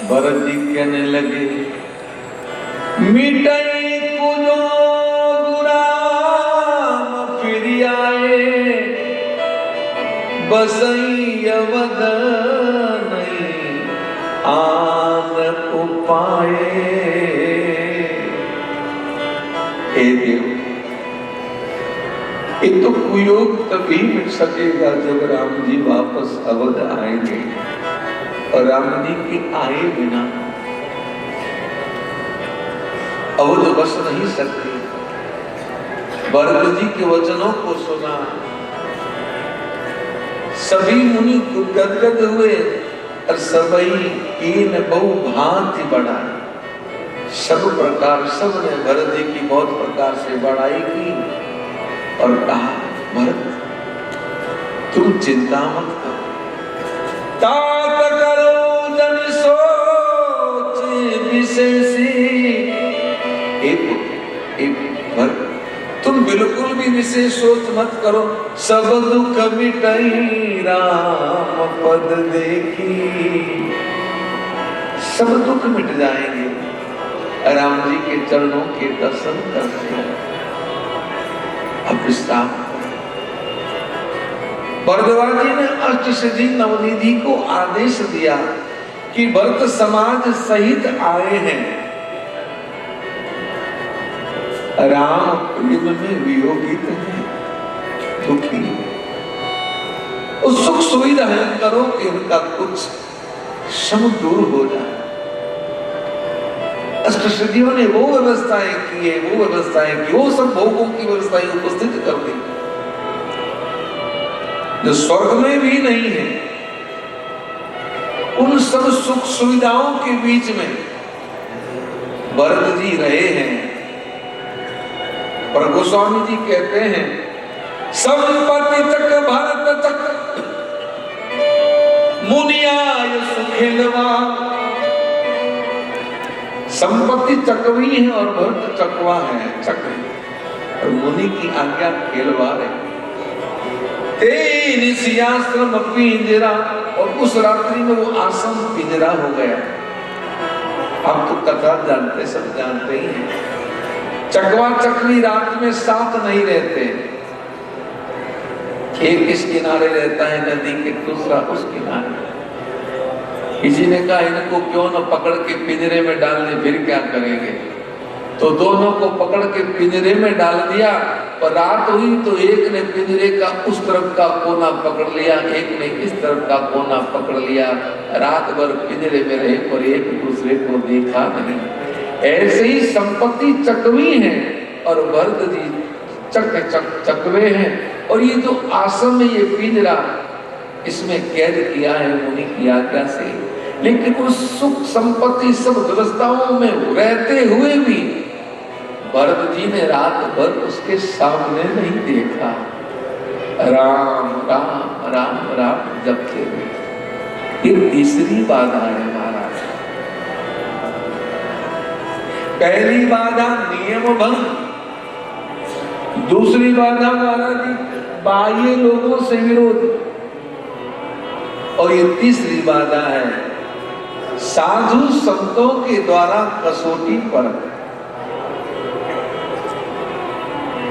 भरत जी कहने लगे मिटाई कुलो गुराम फिर आए बसई अवध नहीं आन उपाए। हे देव, ये तो कुयोग तभी मिट सकेगा जब राम जी वापस अवध आएंगे, और राम जी के आए बिना अवध बस नहीं सकती। भरत जी के वचनों को सुना, सभी मुनि गदगद हुए और सबई कीन बहु भांति बढ़ाई। सब प्रकार सबने भरत जी की बहुत प्रकार से बढ़ाई की और कहा भरत तुम चिंता मत करो, तात करो जन सोच विशेषी। भरत तुम बिल्कुल भी विशेष सोच मत करो, सब दुख मिटाई राम पद देखी। सब दुख मिट जाएंगे राम जी के चरणों के दर्शन करके। अब विश्राम। भरद्वाज जी ने अष्टसिद्धि नवनिधि को आदेश दिया कि भरत समाज सहित आए हैं, राम प्रेम में वियोगित है, दुखी। उस सुख सुविधाएं करो कि उनका कुछ श्रम दूर हो जाए। अष्टसिद्धियों ने वो व्यवस्थाएं की, वो सब भोगों की व्यवस्थाएं उपस्थित कर दी जो स्वर्ग में भी नहीं है। उन सब सुख सुविधाओं के बीच में भरत जी रहे हैं। पर गोस्वामी जी कहते हैं संपत्ति तक भारत तक मुनियाय सुखेलवा। संपत्ति चकवी है और भरत चकवा है, चक्र, और मुनि की आज्ञा खेलवा है। ते निशियाश्रम पिंजरा, और उस रात्रि में वो आश्रम पिंजरा हो गया। आप तो कथा जानते, सब जानते ही हैं। चकवा चकवी रात में साथ नहीं रहते, एक इस किनारे रहता है नदी के, दूसरा उस किनारे। किसी ने कहा इनको क्यों न पकड़ के पिंजरे में डाल दे, फिर क्या करेंगे? तो दोनों को पकड़ के पिंजरे में डाल दिया, और रात हुई तो एक ने पिंजरे का उस तरफ का कोना पकड़ लिया, एक ने इस तरफ का कोना पकड़ लिया। रात भर पिंजरे में रहे और एक दूसरे को देखा नहीं। ऐसे ही संपत्ति चकवी है और भरत जी चकवे हैं। और ये जो आश्रम है, ये पिंजरा, इसमें कैद किया है मुनि की आज्ञा से। लेकिन उस सुख संपत्ति सब व्यवस्थाओं में रहते हुए भी भरत जी ने रात भर उसके सामने नहीं देखा। राम राम राम राम जपते हुए। ये तीसरी बाधा है महाराज। पहली बाधा नियम भंग, दूसरी बाधा महाराज बाह्य लोगों से विरोध, और ये तीसरी बाधा है साधु संतों के द्वारा कसौटी पर।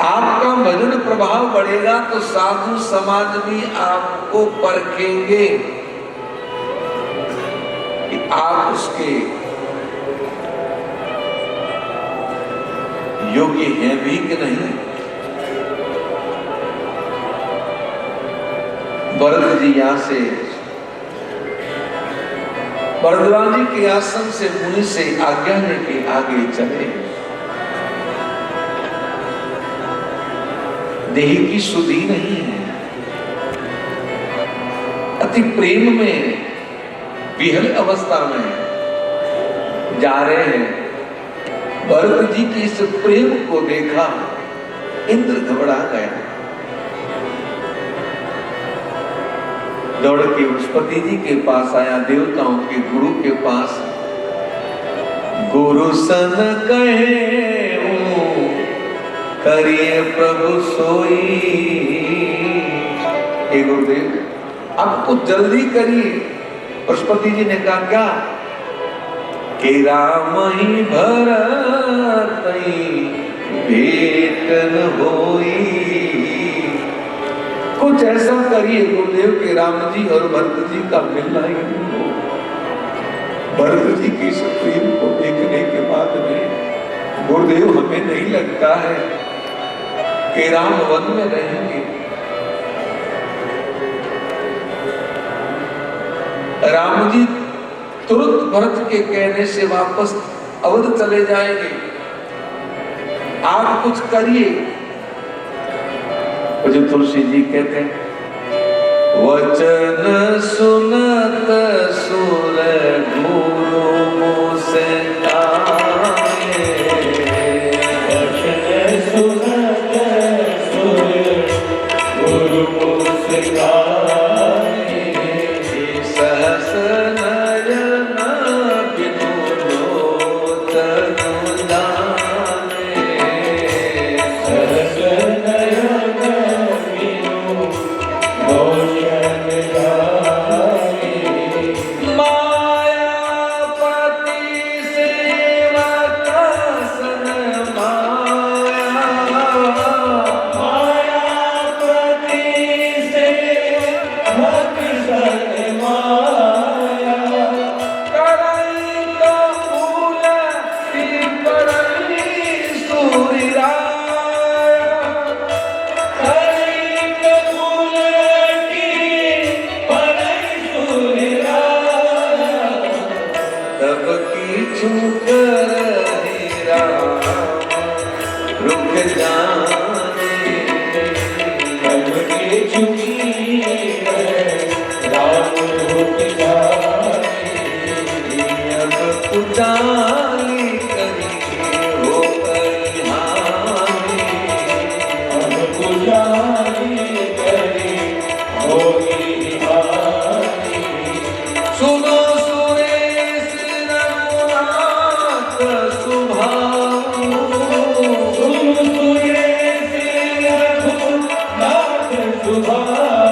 आपका भजन प्रभाव बढ़ेगा तो साधु समाज भी आपको परखेंगे कि आप उसके योग्य हैं भी कि नहीं। भरत जी यहां से भरद्वाज जी के आश्रम से मुनि से आज्ञा लेके आगे चले। देह की सुधि नहीं है, अति प्रेम में विहल अवस्था में जा रहे हैं। भरत जी के इस प्रेम को देखा इंद्र घबरा गया। दौड़ के बृहस्पति जी के पास आया, देवताओं के गुरु के पास। गुरु सन कहे करिए प्रभु सोई। हे गुरुदेव आप कुछ जल्दी करिए। बृहस्पति जी ने कहा क्या? कि राम ही भरत भेट न होई। कुछ ऐसा करिए गुरुदेव के राम जी और भरत जी का मिलना ही नहीं हो। भरत जी की इस प्रेम को देखने के बाद में गुरुदेव हमें नहीं लगता है कि राम वन में रहेंगे। राम जी तुरंत भरत के कहने से वापस अवध चले जाएंगे। आप कुछ करिए। जो तुलसी जी कहते हैं, वचन सुनत सुर गुरु मुस्काए। वचन सुनत सुर गुरु मुस्काए। सहस नयन बिनु लोचन जाने। सहस सुभाव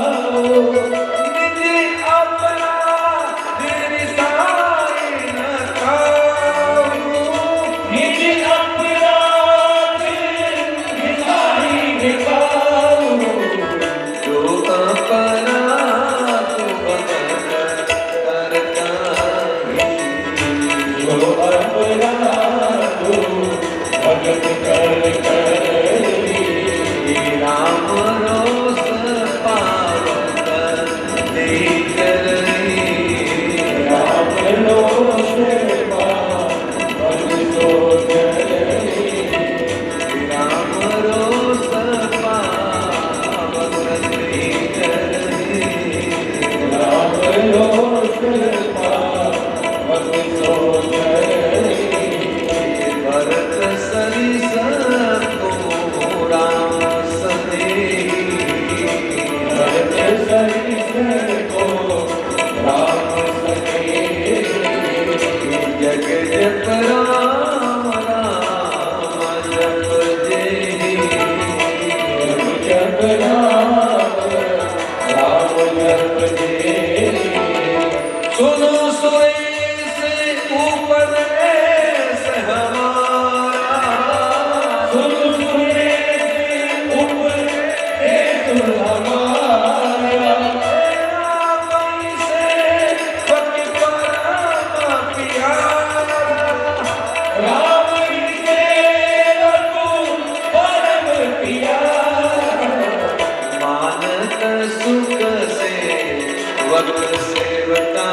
सेवक सेवका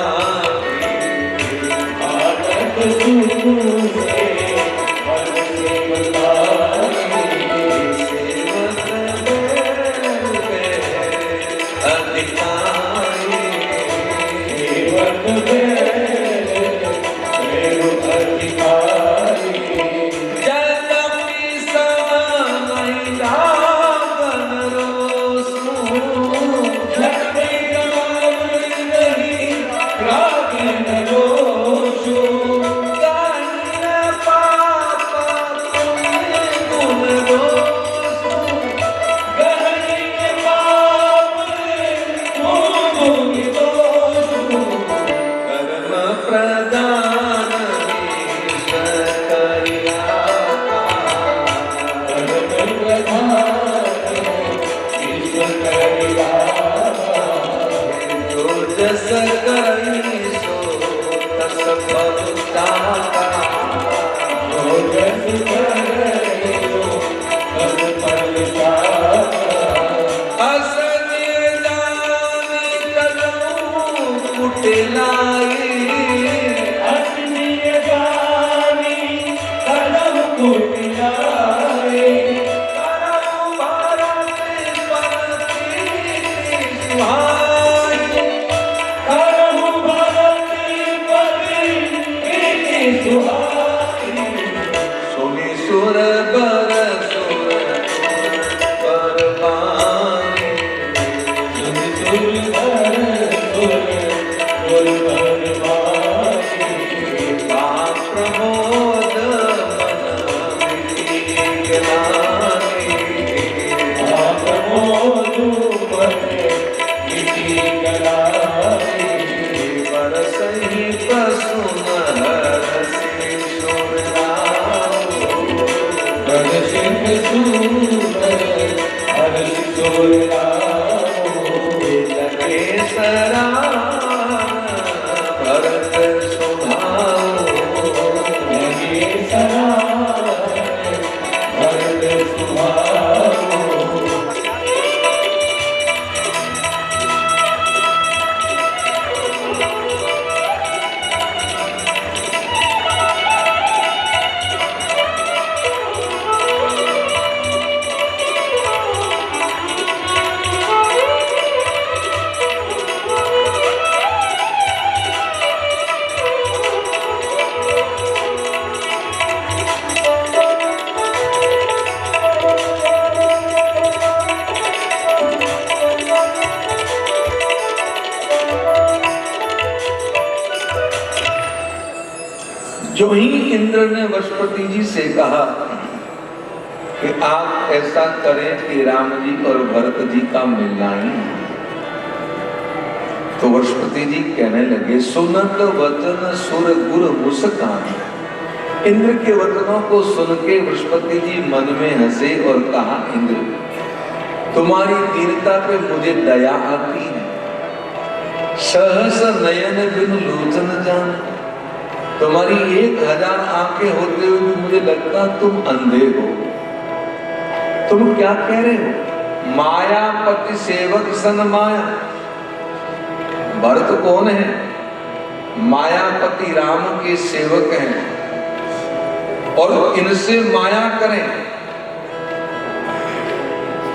भारत सुने और सेवकाई सेवक वे अधिकारी सेवक मेरु अधिकारी जगति समय रावण रोसू जगति रावण नहीं रावण रोषु गाहिन पाप पुण्य गुण दोषू गहने पाप मोहि दोषु कर्म प्रदान ईश्वर करिया जो जस करी सो तस फल चाहा अस निर्दान कलऊ कुटिलाई करऊ भारत पर प्रीति सुहाई सुनि सुर बर सुर पर पानी का प्रमोद मन मिटी गलानी बरसहि प्रसून हरसि सुरनाओ लगे सरा भरत सुभाओ जो ही इंद्र ने वशपति जी से कहा कि आप ऐसा करें कि राम जी और भरत जी का मिलना ही, तो वशपति जी कहने लगे सुनत वचन सुर गुर मुस्कान। इंद्र के वचनों को सुन के वृषपति जी मन में हंसे और कहा इंद्र तुम्हारी दीनता पे मुझे दया आती है। सहस नयन बिन लोचन जान, तुम्हारी 1000 आंखें होते हुए भी मुझे लगता तुम अंधे हो। तुम क्या कह रहे हो? मायापति सेवक सन माया। भरत कौन है? मायापति राम के सेवक हैं और इनसे माया करें।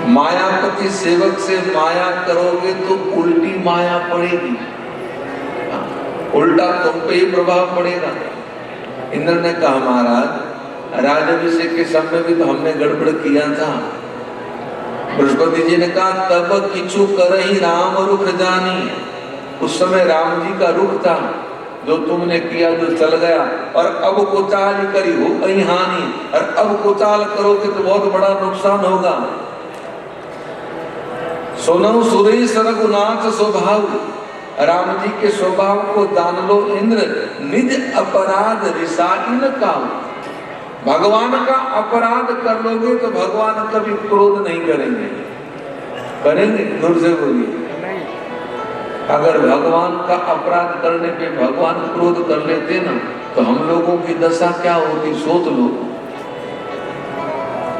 मायापति सेवक से माया करोगे तो उल्टी माया पड़ेगी, उल्टा तुम पे ही प्रभाव पड़ेगा। इंद्र ने कहा महाराज राजाभिषेक के समय भी तो हमने गड़बड़ किया था। बृहस्पति जी ने कहा तब किछु करहि राम रुख जानी। उस समय राम जी का रुख था जो तुमने किया, जो चल गया, और अब कुचाल करी हो कहीं हानि, और अब कुचाल करोगे तो बहुत बड़ा नुकसान होगा। सुनऊ सुरेश रघुनाथ स्वभाव, राम जी के स्वभाव को जान लो इंद्र। निज अपराध रिसाइन का, भगवान का अपराध कर लोगे तो भगवान कभी क्रोध नहीं करेंगे। करेंगे? दूर से बोलिए। अगर भगवान का अपराध करने पे भगवान क्रोध कर लेते ना तो हम लोगों की दशा क्या होती सोच लो।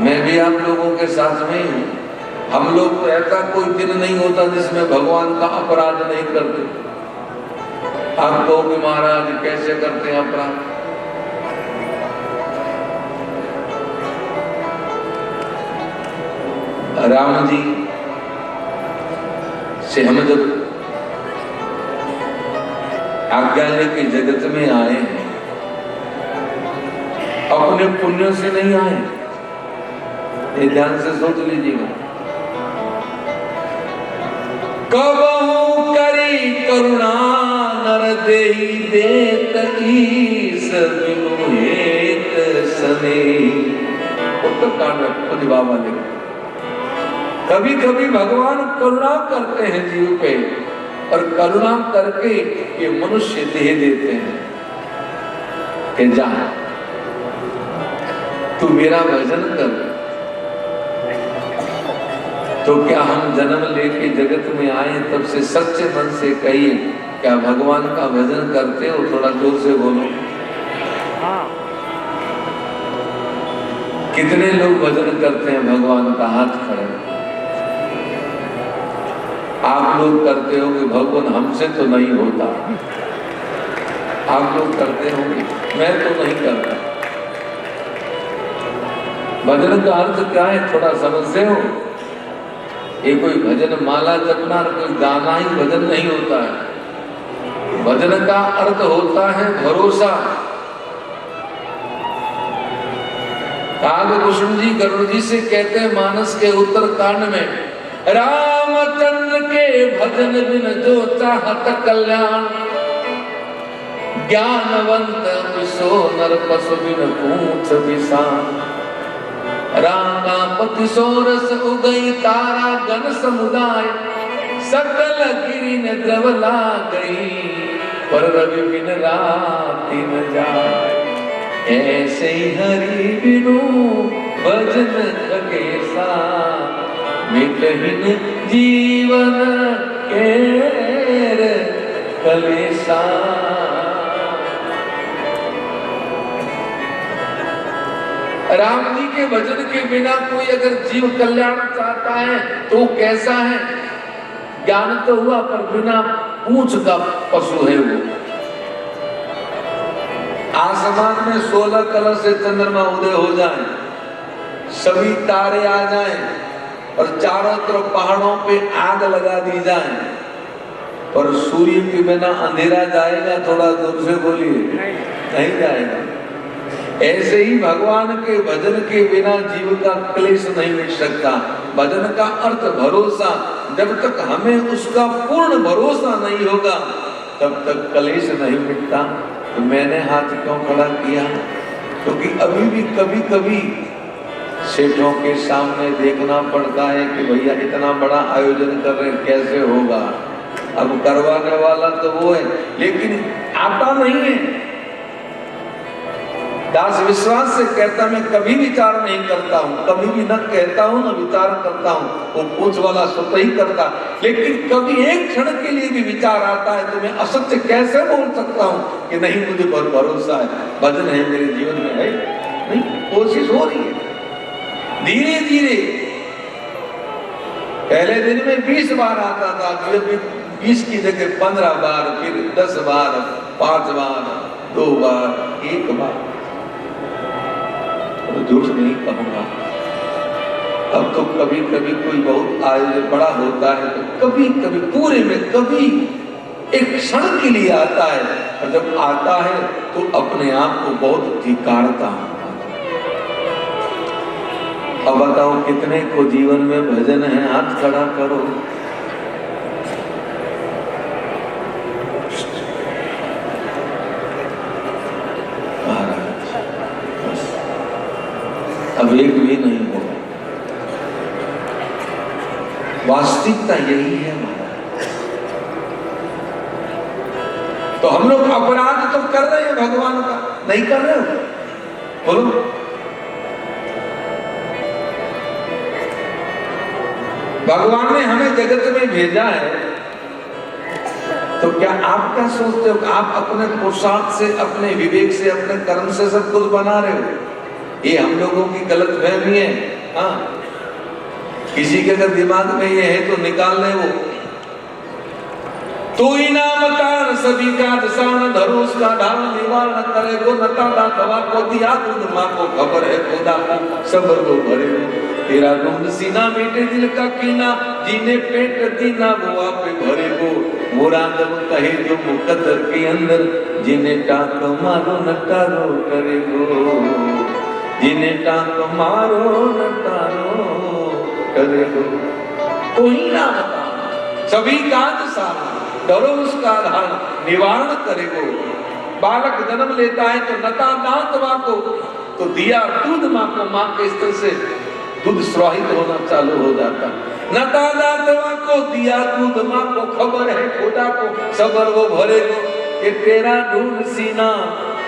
मैं भी आप लोगों के साथ में हूं। हम लोग तो ऐसा कोई दिन नहीं होता जिसमें भगवान का अपराध नहीं करते। आप कहोगे महाराज कैसे करते हैं अपराध? राम जी से हम जब आज्ञा लेके जगत में आए हैं, अपने पुण्य से नहीं आए, ये ध्यान से सोच लीजिएगा। कबहू करी करुणा नर देहि देत ईस बिनु हेत सने। उत्तरकांड में खुद बाबा लिखते, कभी कभी भगवान करुणा करते हैं जीव पे, और करुणा करके ये मनुष्य देह देते हैं कि जा तू मेरा भजन कर। तो क्या हम जन्म लेके जगत में आए तब से सच्चे मन से कहिए, क्या भगवान का भजन करते हो? थोड़ा जोर से बोलो। कितने लोग भजन करते हैं भगवान का? हाथ खड़े। आप लोग करते होंगे, भगवान हमसे तो नहीं होता। आप लोग करते होंगे, मैं तो नहीं करता। भजन का अर्थ क्या है थोड़ा समझते हो? ये कोई भजन माला जपना, कोई गाना ही भजन नहीं होता है। भजन का अर्थ होता है भरोसा। कागभूषण जी गरुड़ जी से कहते हैं मानस के उत्तरकांड में, रामचंद्र के भजन बिन जो चाहत कल्याण, ज्ञानवंत विसो नर पशु बिन पूछ विषाण। रामापति सोरस उगई तारा गण समुदाय, सकल गिरि ने द्रवला गई, पर रवि बिन राति न जाए। ऐसे ही हरि बिनु भजन खगेसा, मिटहिन जीवन केर कलेसा। राम जी के भजन के बिना कोई अगर जीव कल्याण चाहता है तो कैसा है? ज्ञान तो हुआ पर बिना पूंछ का पशु है वो। आसमान में 16 कलश से चंद्रमा उदय हो जाए, सभी तारे आ जाएं, और चारों तरफ पहाड़ों पे आग लगा दी जाए, पर सूर्य के बिना अंधेरा जाएगा? थोड़ा दूर से बोलिए, नहीं जाएगा। ऐसे ही भगवान के भजन के बिना जीव का क्लेश नहीं मिट सकता। भजन का अर्थ भरोसा। जब तक हमें उसका पूर्ण भरोसा नहीं होगा तब तक क्लेश नहीं मिटता। तो मैंने हाथ क्यों खड़ा किया? क्योंकि अभी भी कभी कभी सेठों के सामने देखना पड़ता है कि भैया इतना बड़ा आयोजन कर रहे हैं, कैसे होगा? अब करवाने वाला तो वो है, लेकिन आता नहीं है। दास विश्वास से कहता, मैं कभी विचार नहीं करता हूँ, कभी भी न कहता हूँ न विचार करता हूँ। वो पूछ वाला स्वतः ही करता, लेकिन कभी एक क्षण के लिए भी विचार आता है तो मैं असत्य कैसे बोल सकता हूँ कि नहीं, मुझे बहुत भरोसा है, भजन है मेरे जीवन में है। नहीं, कोशिश हो रही है धीरे धीरे। पहले दिन में 20 बार आता था, फिर 20 की जगह 15 बार, फिर 10 बार, 5 बार, 2 बार, 1 बार। तो झूठ नहीं कहूंगा, अब तो कभी कभी कोई बहुत आयोजन बड़ा होता है तो कभी कभी पूरे में कभी एक क्षण के लिए आता है, और जब आता है तो अपने आप को बहुत धिक्कारता हूं। अब बताओ कितने को जीवन में भजन है? हाथ खड़ा करो। अब एक भी नहीं होगा। वास्तविकता यही है महाराज। तो हम लोग अपराध तो कर रहे हैं भगवान का, नहीं कर रहे हो? बोलो। भगवान ने हमें जगत में भेजा है, तो क्या आप क्या सोचते हो? आप अपने पुरुषार्थ से, अपने विवेक से, अपने कर्म से सब कुछ बना रहे हो? ये हम लोगों की गलत फहमी है। हाँ, किसी के अगर दिमाग में ये है तो निकाल ले वो। तू ही नाम तार सभी का दसान धरो उसका ढाल निवारण करे को नता दातवा को दिया दूध माँ को खबर है खुदा को सबर को भरे तेरा गुम सीना मीठे दिल का कीना जीने पेट दीना वो आपे भरे को मुरादम कहे जो मुकद्दर के अंदर जिन्हें टाक मारो नटारो करे को जिन्हें टाक मारो नटारो करे को। तू ही नाम तार सभी का दसान डरो उसका धारण निवारण करेगो। बालक जन्म लेता है तो नता दांत माँ को तो दिया दूध माँ को, माँ के स्तर से दूध स्रावित होना चालू हो जाता। नता दांत माँ को दिया दूध माँ को खबर है खुदा को सबर वो भरे को कि तेरा ढूंढ सीना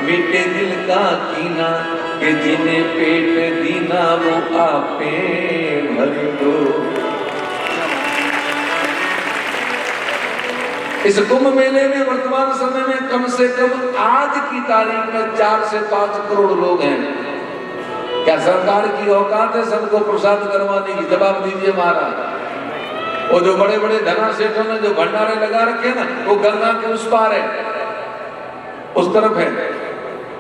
मीठे दिल का कीना कि जिन्हें पेट दीना वो आपे भरे को। इस कुंभ मेले में वर्तमान समय में कम से कम आज की तारीख में 4 से 5 करोड़ लोग हैं। क्या सरकार की औकात है सबको प्रसाद करवाने की? जवाब दीजिए महाराज। वो जो बड़े बड़े धना सेठों ने जो भंडारे लगा रखे ना वो गंगा के उस पार है, उस तरफ है।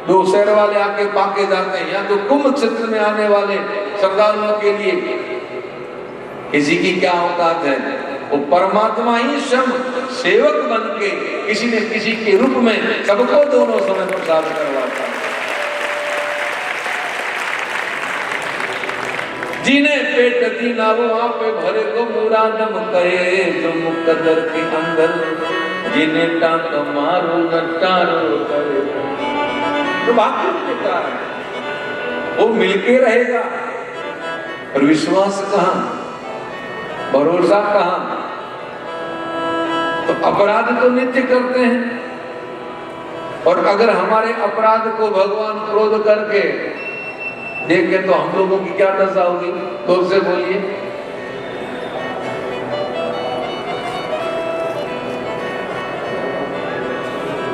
जो शहर वाले आके पाके जाते हैं या तो कुंभ क्षेत्र में आने वाले श्रद्धालुओं के लिए किसी की क्या औकात है? वो परमात्मा ही स्वयं सेवक बन के किसी न किसी के रूप में सबको दोनों समय प्रसाद करवाता है। जिन्हें पेट दीना वो वहां पे भरे को मुरादम करे जो मुकद्दर के अंदर जिन्हें टांग मारो नटारो करे। तो बाकी बेटा वो मिलके रहेगा और विश्वास कहां, भरोसा कहां? तो अपराध तो नित्य करते हैं और अगर हमारे अपराध को भगवान क्रोध करके देखे तो हम लोगों की क्या दशा होगी? जोर से बोलिए।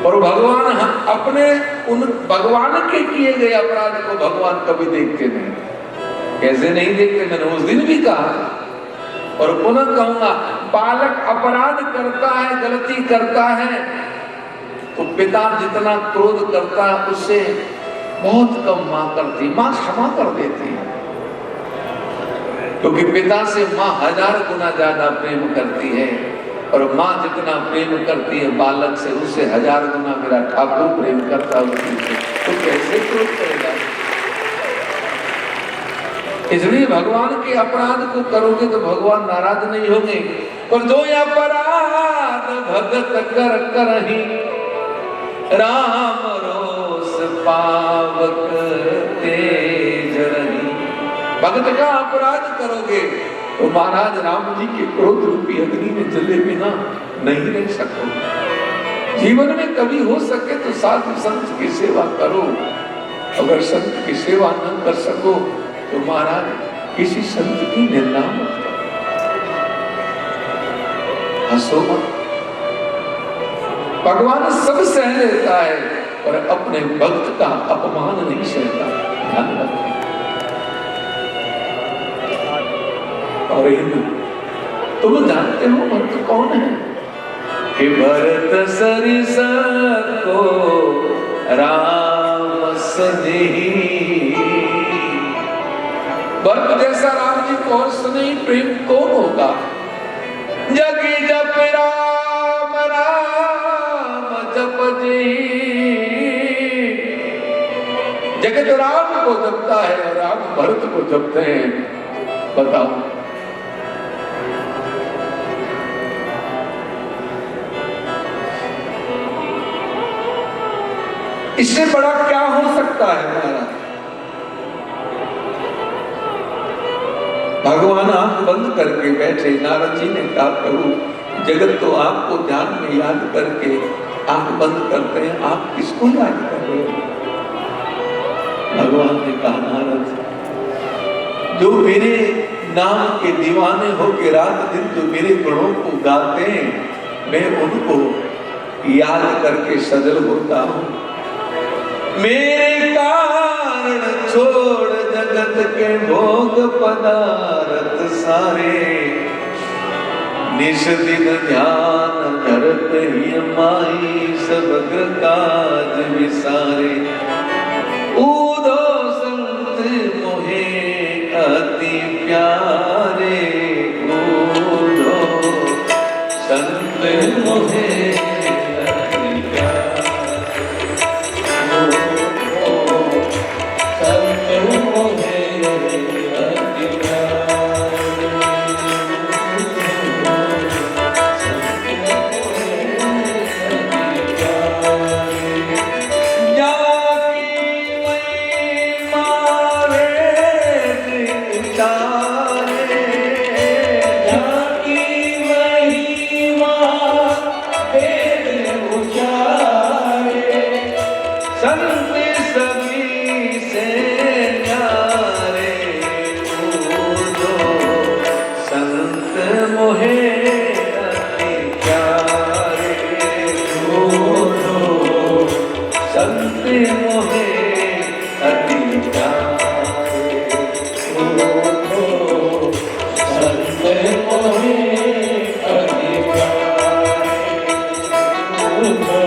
और भगवान अपने उन भगवान के किए गए अपराध को भगवान कभी देखते नहीं। कैसे नहीं देखते? मैंने उस दिन भी कहा और पुनः कहूंगा, बालक अपराध करता है, गलती करता है तो पिता जितना क्रोध करता है उससे बहुत कम मां करती, मां क्षमा कर देती है क्योंकि पिता से मां 1000 गुना ज्यादा प्रेम करती है और मां जितना प्रेम करती है बालक से उससे 1000 गुना मेरा ठाकुर प्रेम करता है। तो कैसे क्रोध करेगा? इसलिए भगवान के अपराध को करोगे तो भगवान नाराज नहीं होंगे। पर जो अपराध भगत कर करही राम रोष पावक तेज रही। भगत का अपराध करोगे तो महाराज राम जी के क्रोध रूपी अग्नि में जले बिना नहीं रह सकोगे। जीवन में कभी हो सके तो साधु संत की सेवा करो। अगर संत की सेवा न कर सको तो महाराज किसी संत की निंदा मत करो, हंसो मत। भगवान सब सह लेता है पर अपने भक्त का अपमान नहीं सहता, ध्यान रखें। और तुम जानते हो भक्त कौन है? कि भरत सरिस को राम सनेही। भरत जैसा राम जी को और स्नेही प्रेम कौन होगा? जगी जप राम राम जप जी। जगत राम को जपता है और राम भरत को जपते हैं। बताओ इससे बड़ा क्या हो सकता है? महाराज भगवान आंख बंद करके बैठे। नारद जी ने कहा प्रभु जगत तो आपको ध्यान में याद करके आंख बंद करते हैं, आप किसको याद कर रहे हो? भगवान ने कहा नारद जो मेरे नाम के दीवाने हो के रात दिन जो मेरे गुणों को गाते हैं मैं उनको याद करके सजल होता हूं। मेरे कारण कारण छोड़ जगत के भोग पदार्थ सारे, निश दिन ध्यान धरत ही माई सब काज विसारे। ऊदो संत मोहे अति प्यारे, ऊदो संत मोहे अति प्यारे, ऊदो संत मोहे अति प्यारे। संत सभी से न्यारे, ऊदो संत मोहे अति प्यारे, ऊदो संत मोहे अति प्यारे, ऊदो संत मोहे अति प्यारे, ऊदो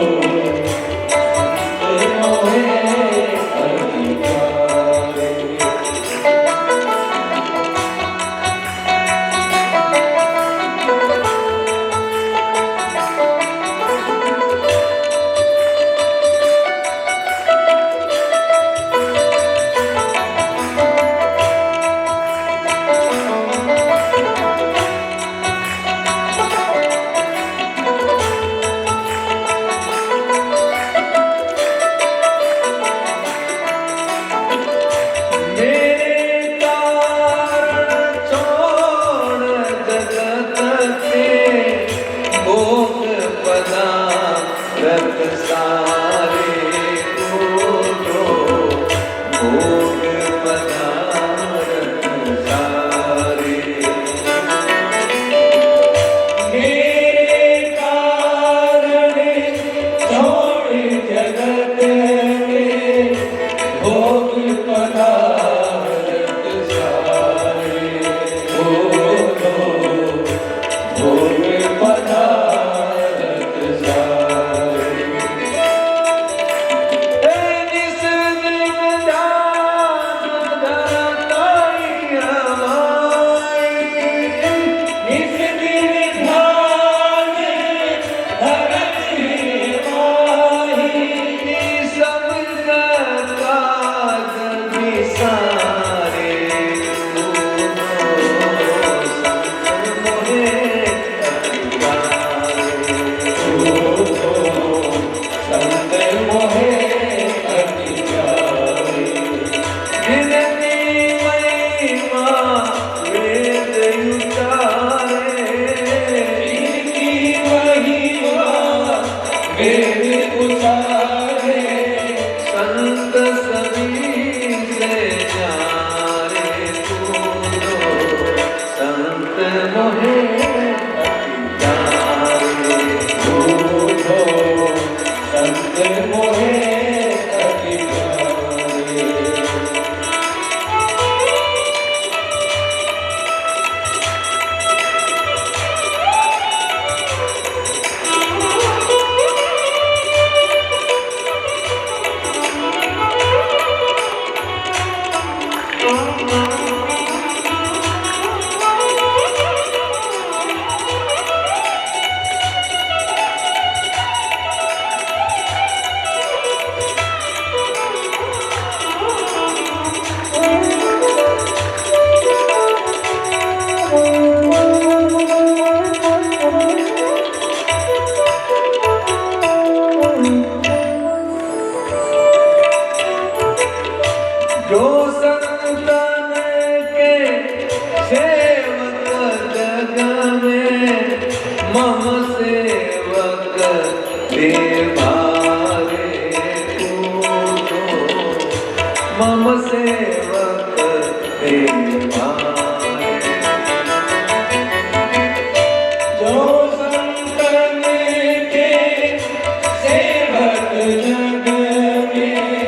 मम सेवक जो संतन के सेवक जग में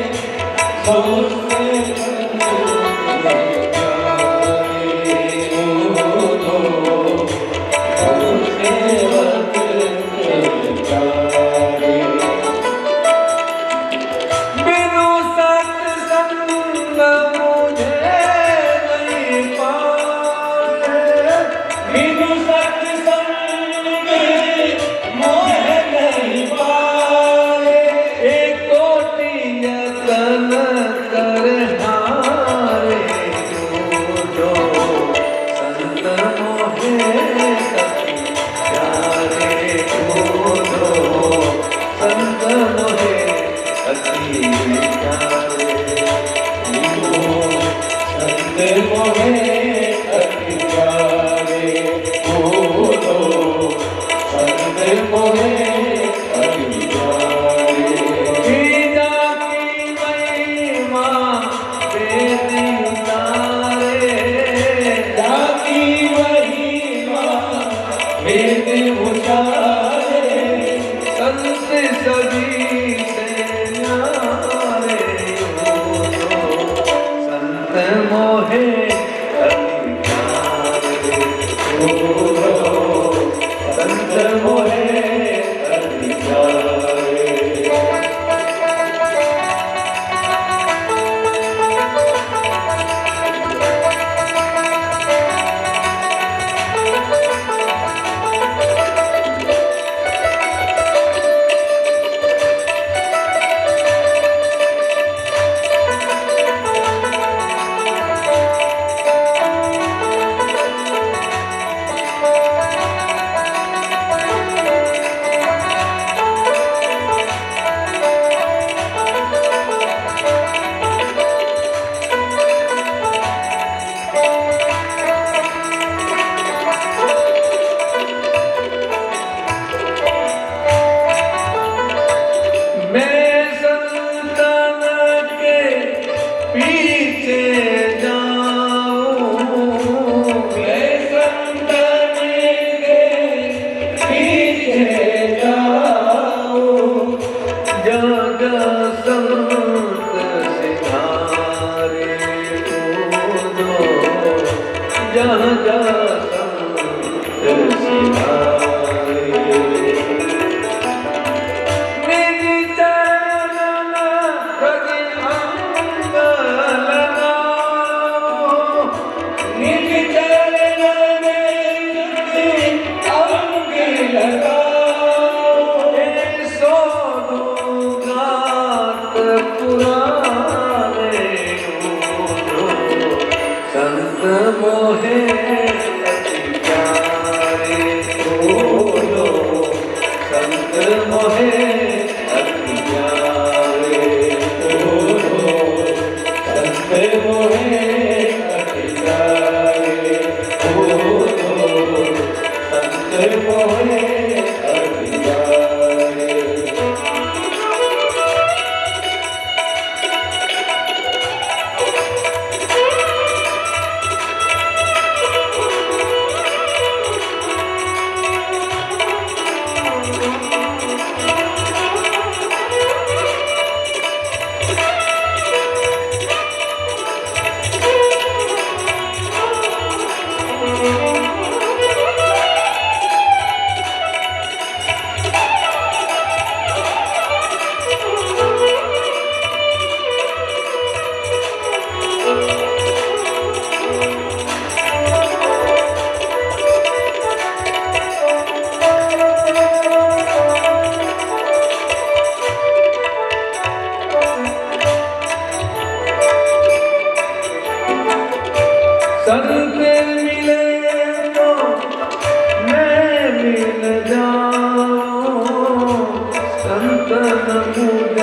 मुझ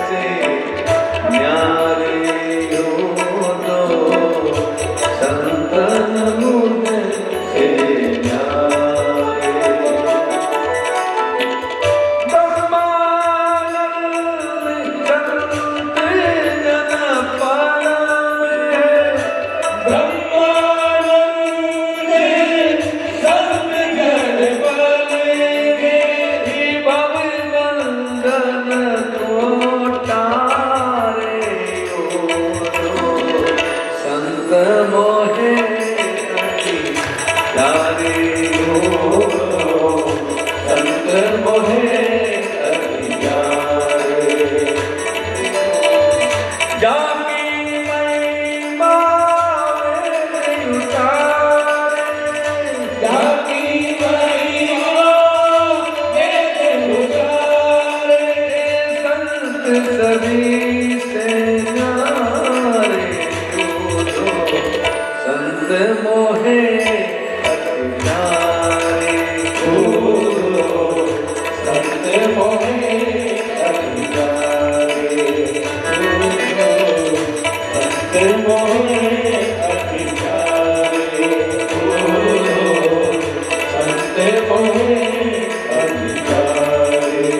से न्यारे हो दो, संतन मुझ से न्यारे। ब्रह्मानंद संत जन पावे, ब्रह्मानंद संत जन पावे, भव बंधन को तारे हो दो, संत मोहे अति प्यारे हो दो, संत मोहे अति प्यारे। जाकी महिमा वे उतारे, जाकी महिमा वेद उतारे, संत सभी से न्यारे हो दो, संत मोहे अति प्यारे हो दो, संत मोहे अति प्यारे हो दो, संत मोहे अति प्यारे हो दो, संत मोहे अति प्यारे।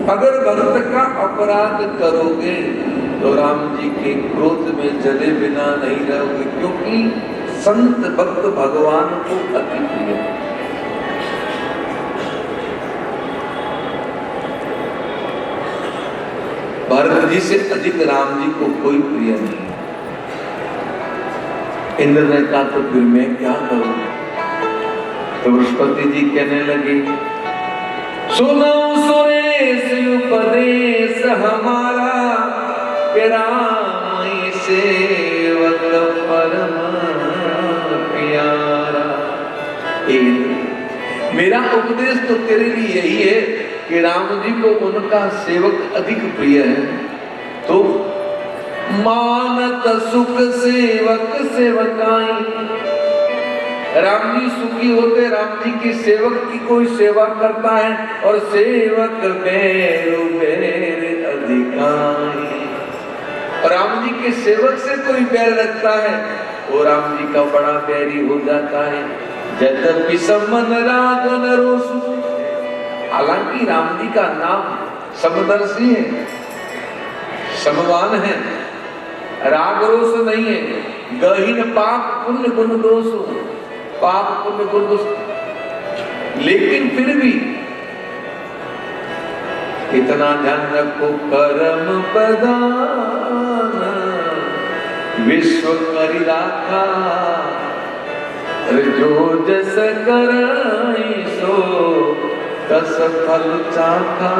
अगर भक्त का अपराध करोगे तो राम जी के क्रोध में जले बिना नहीं रहोगे, क्योंकि संत भक्त भगवान को अति प्रिय है। भरत जी से अधिक राम जी को कोई प्रिय नहीं। इंद्र ने कहा तो फिर मैं क्या करूं? तो बृहस्पति जी कहने लगे, सुनो सुरेश उपदेश हमारा, कि राम ही सेवक परम प्यारा। मेरा उपदेश तो तेरे लिए यही है कि राम जी को उनका सेवक अधिक प्रिय है, तो मानत सुख सेवक सेवकाई। राम जी सुखी होते, राम जी के सेवक की कोई सेवा करता है, और सेवक बेरु बेर अधिकारी। राम जी के सेवक से कोई बैर रखता है, वो राम जी का बड़ा बैरी हो जाता है। यद्यपि समन राग नरोसु, हालांकि राम जी का नाम समदर्शी है, समवान है, राग रोष नहीं है। गहीन पाप पुण्य गुण दोषु, पाप पुण्य गुण दोष, लेकिन फिर भी इतना ध्यान रखो, कर्म प्रदान विश्व करि राखा, जो जस करई सो तस फल चाखा।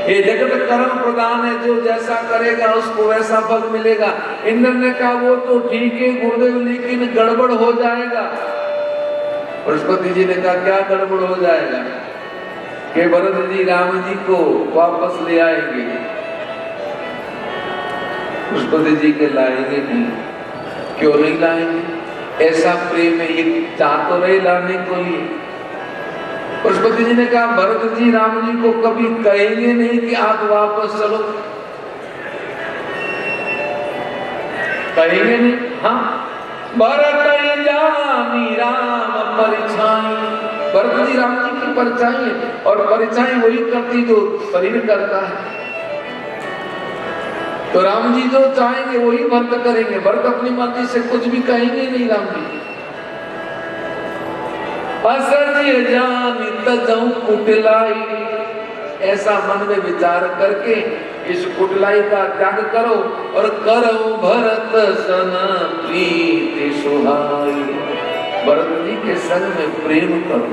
ये जगत कर्म प्रदान है, जो जैसा करेगा उसको वैसा फल मिलेगा। इंद्र ने कहा वो तो ठीक है गुरुदेव, लेकिन गड़बड़ हो जाएगा। बृहस्पति जी ने कहा क्या गड़बड़ हो जाएगा? कि भरत जी राम जी को वापस ले आएंगे। बृहस्पति जी के लाएंगे नहीं। क्यों नहीं लाएंगे? ऐसा प्रेम है, ये चाह तो रहे लाने को लिए। बृहस्पति जी ने कहा भरत जी राम जी को कभी कहेंगे नहीं कि आप वापस चलो, कहेंगे नहीं। हाँ, भरत जानी राम परिछाई, भरत जी राम जी की परछाई है, और परछाई वही करती जो शरीर करता है। तो राम जी जो चाहेंगे वही भरत करेंगे। भरत अपनी मर्जी से कुछ भी कहेंगे नहीं राम जी। असर्य जानी तजऊ कुटलाई, ऐसा मन में विचार करके इस कुटलाई का त्याग करो और करो भरत सन प्रीति सुहाई। भरत जी के संग में प्रेम करो,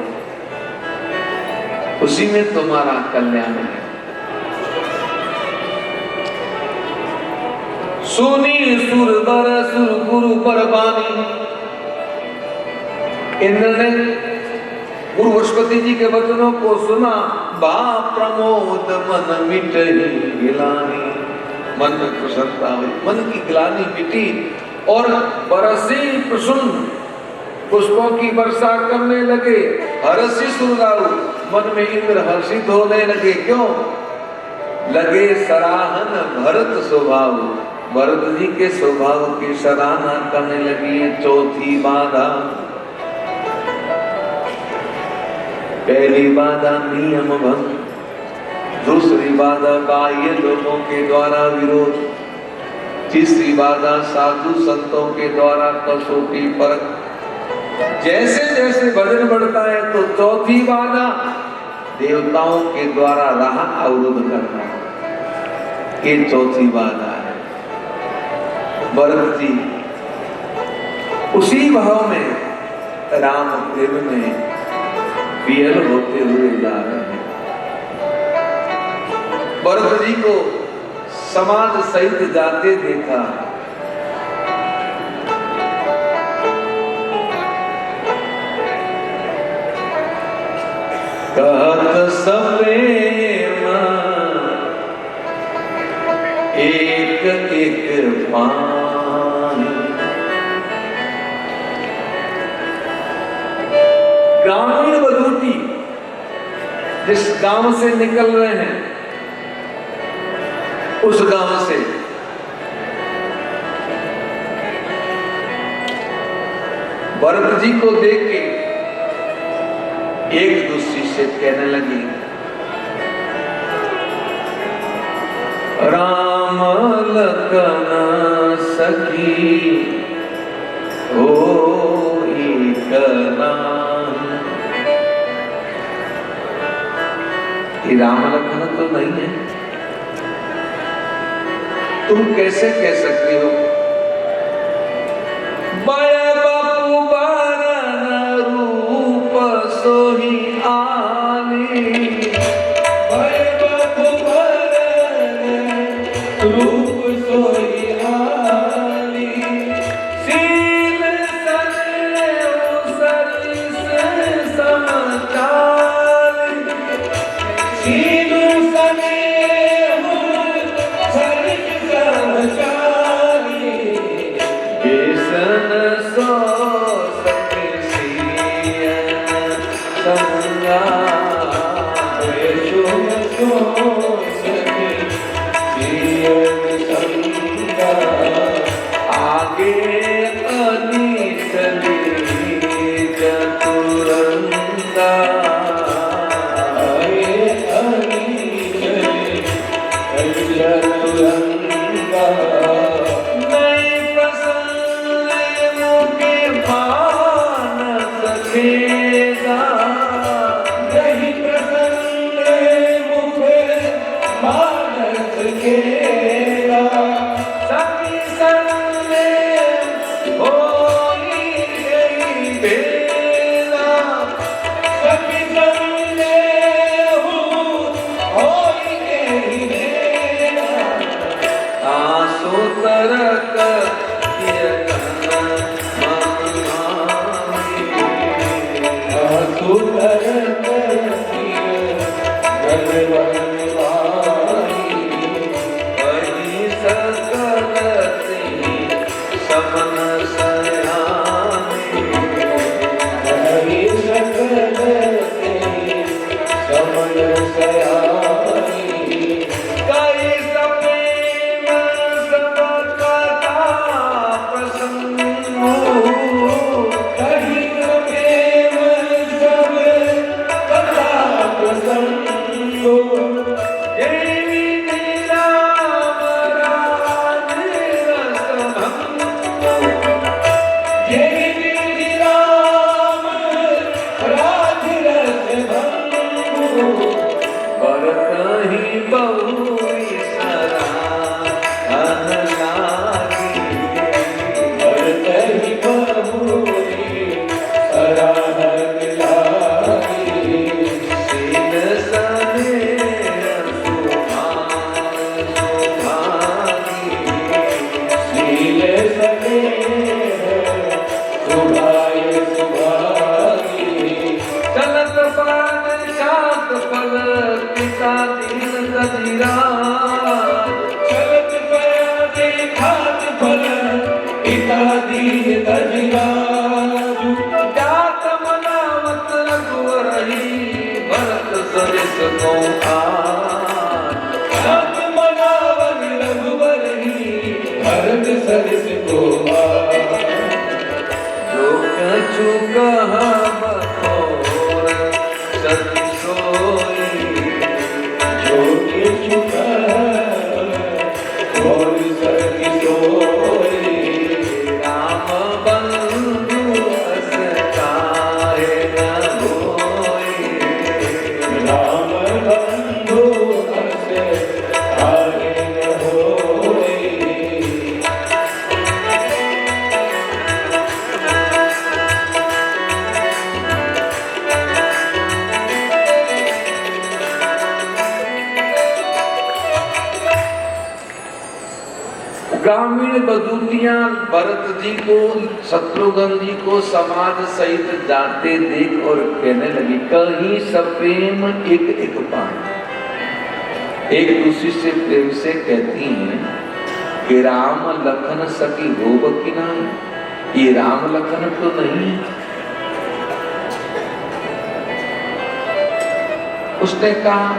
उसी में तुम्हारा कल्याण है। सुनी सुर बर सुर गुरु बरबानी। इंद्र ने गुरु बृहस्पति जी के वचनों को सुना, बा प्रमोद मन मिटहि गिलानी, मन में प्रसन्नता हुई, मन की गिलानी मिटी और बरसी प्रसन्न पुष्पों की वर्षा करने लगे। हर्षि सुरगारु, मन में इंद्र हर्षित होने लगे। क्यों? लगे सराहन भरत स्वभाव, भरत जी के स्वभाव की सराहना करने लगी। चौथी बाधा, पहली बाधा नियम भंग, दूसरी बाधा बाह्य लोगों के द्वारा विरोध, तीसरी बाधा साधु संतों के द्वारा कसौटी परख। जैसे जैसे भजन बढ़ता है तो चौथी बाधा देवताओं के द्वारा राह अवरुद्ध करना, ये चौथी बाधा है। भरत जी उसी भाव में राम प्रेम में विहल होते हुए जा रहे हैं। भरत जी को समाज सहित जाते देखा। कहत सप्रेम एक एक पान, ग्रामीण बधूटी जिस गांव से निकल रहे हैं उस गांव से भरत जी को देख के एक दूसरी से कहने लगी, राम लखन सखी हो एक नाम। ये राम लखन तो नहीं है, तुम कैसे कह सकती हो? बाया बापू बारन रूप सोही आनी, बाया बापू बारन रूप सोही आनी, सील सने उसरी से समाचार, सील सने कई सपने सब कथा पिता दीन दजीरा चलत पया देखात फल पिता दीन दजराजु जात मनावत रघुवरही भरत सरिस को जात मनावन रघुवरही भरत सरिस को जो कछु कहब और सति सोई जो किछु कहब और सति सोई राम बंधु अस काहे न होई राम बंधु अस काहे न होई ग्रामीण बदूतियां भरत जी को शत्रुघ्न जी को समाज सहित जाते देख और कहने लगी कहीं सप्रेम एक एक पाए एक दूसरी से प्रेम से कहती हैं कि राम लखन सकी होब कि नहीं ये राम लखन तो नहीं है। उसने कहा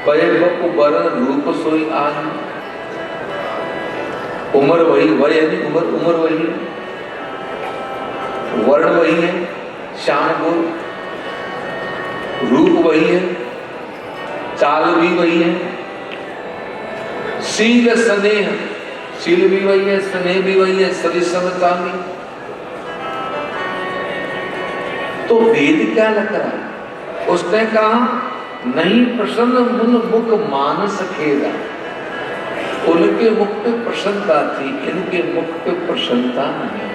वैभव वरण रूप सोई आज उम्र वही वही यानी उम्र वही है वर्ण वही है श्याम गुण रूप वही है चाल भी वही है शील स्नेह शील भी वही है स्नेह भी वही है सभी समता भी तो वेद क्या लग रहा है उसने कहा नहीं प्रसन्न मुन मुख मानस खेदा उनके मुख पे प्रसन्नता थी इनके मुख पे प्रसन्नता नहीं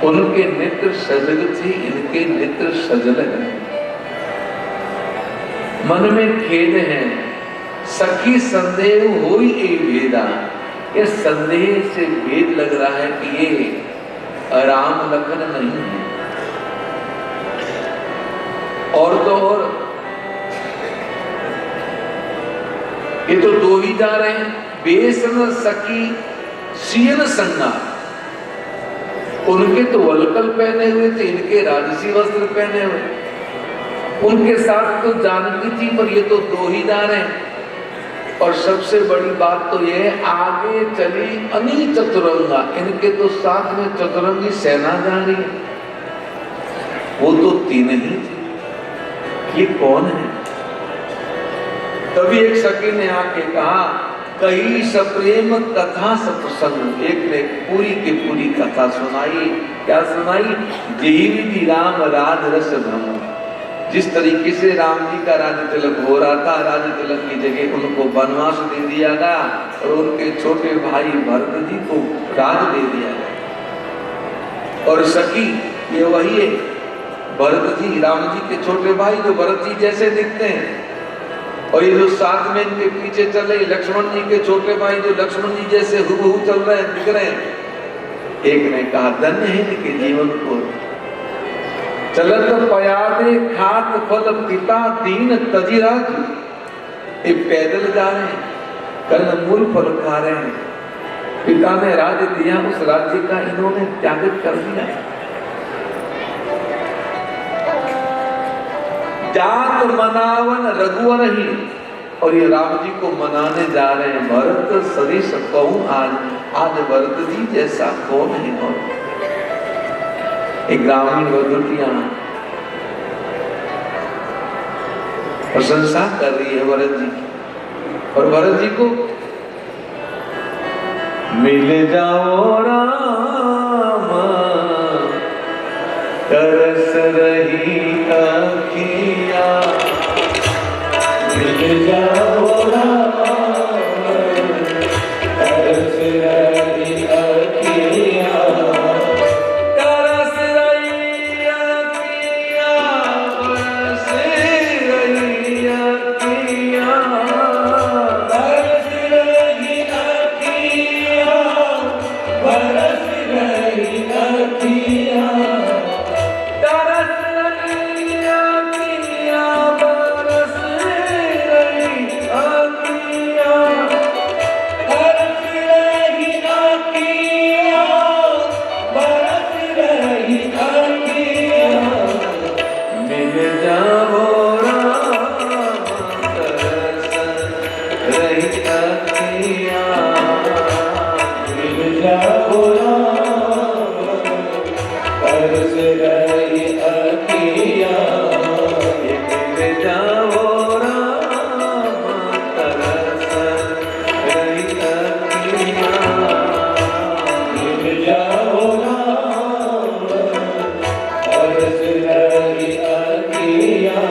उनके नेत्र सजग थी इनके नेत्र सजल है मन में खेद है सखी संदेह होई ए भेदा ये संदेह से भेद लग रहा है कि ये राम लखन नहीं है और तो और ये तो दो ही जा रहे हैं बेसन सकी सीन संगा उनके तो वलकल पहने हुए थे इनके राजसी वस्त्र पहने हुए उनके साथ तो जानकी थी पर ये तो दो ही जा रहे हैं और सबसे बड़ी बात तो ये है आगे चली अनी चतुरंगा इनके तो साथ में चतुरंगी सेना जा रही है वो तो तीन ही थे ये कौन है तभी एक सखी ने आके कहा कई सप्रेम कथा सत्संग एक ने पूरी की पूरी कथा सुनाई क्या सुनाई देवी राम राज रस भ्रम जिस तरीके से राम जी का राज्य तिलक हो रहा था राज्य तिलक की जगह उनको वनवास दे दिया गया और उनके छोटे भाई भरत जी को राज दे दिया गया और सखी ये वही है भरत जी राम जी के छोटे भाई जो भरत जी जैसे दिखते हैं और ये जो साथ में इनके पीछे चल रहे लक्ष्मण जी के छोटे भाई जो लक्ष्मण जी जैसे हुबहू चल रहे हैं दिख रहे हैं एक ने कहा धन्य है इनके जीवन को चलत पयादे खात फल पिता दीन तजिराज ये पैदल जा रहे हैं कल मूल फल खा रहे हैं पिता ने राज्य दिया उस राज्य का इन्होंने त्याग कर दिया जात मनावन रघुवर ही और ये राम जी को मनाने जा रहे हैं भरत सरिस कहूं आज भरत जी जैसा कौन है और एक ग्रामीण बधुतियां प्रशंसा कर रही है भरत जी और भरत जी को मिल जाओ राम तरस रही अखिया मिल जाओ राम तरस रही अखियाँ तरस रही अखियाँ बरस रही अखियाँ तरस रही अखियाँ बरस मिल जाओ राम तरस रही अखियाँ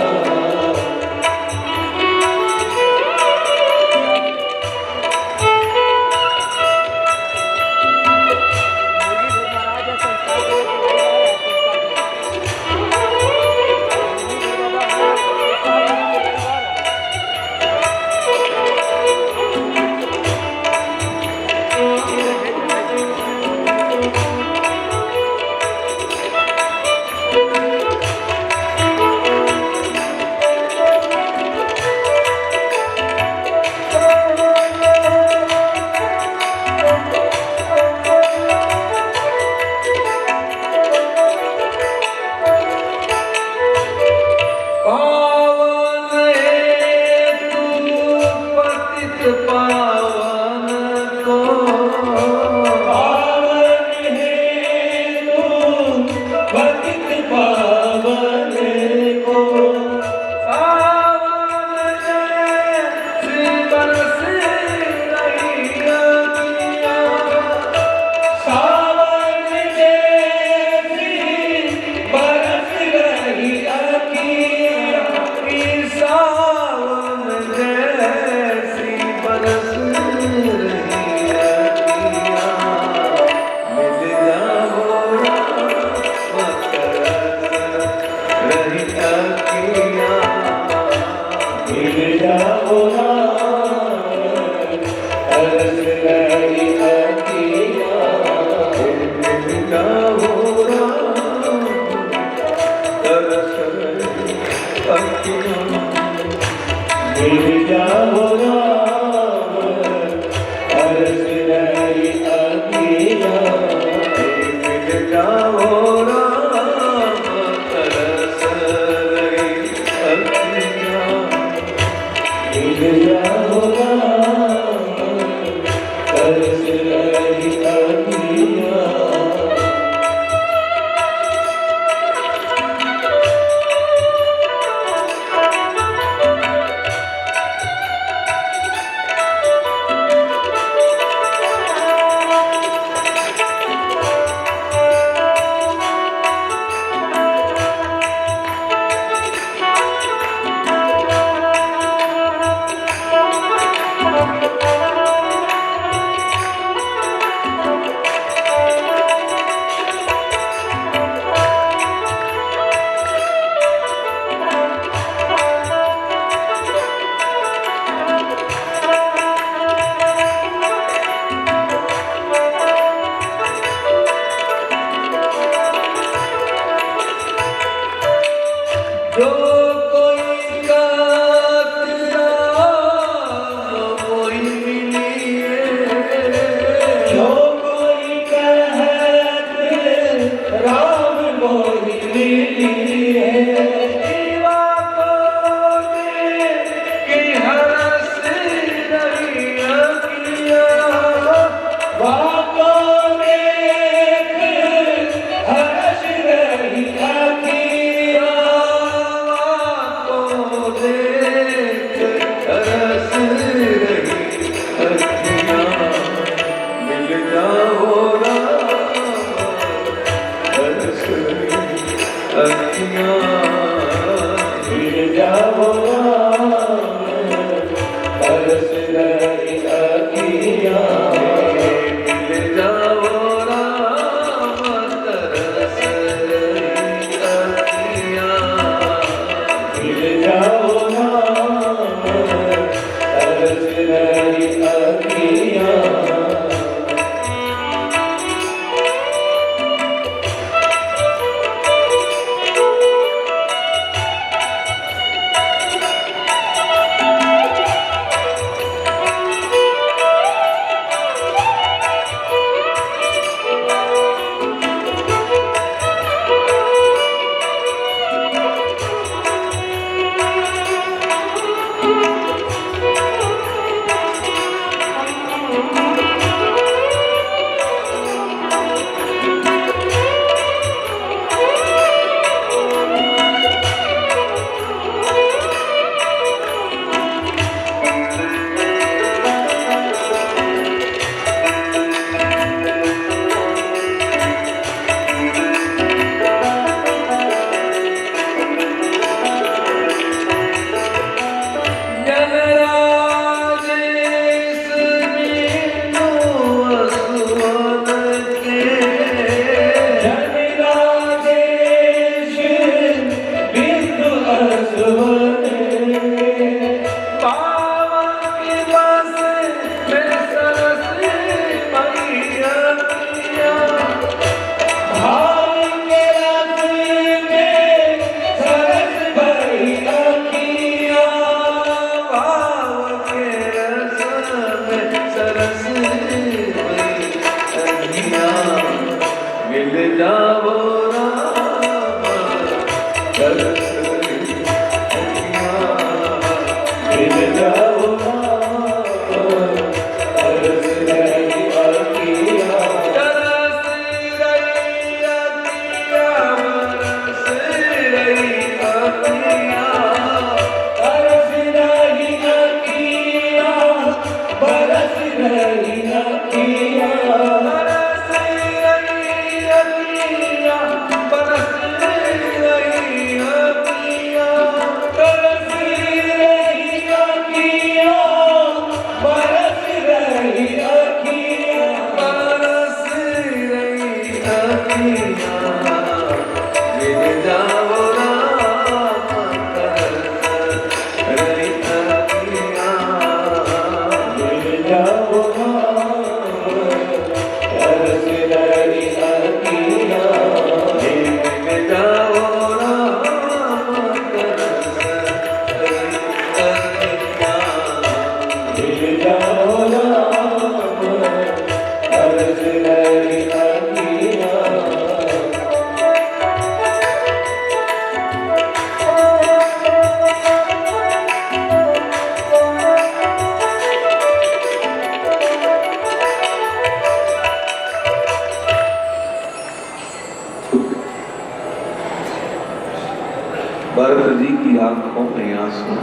भरत जी की आंखों में आंसू,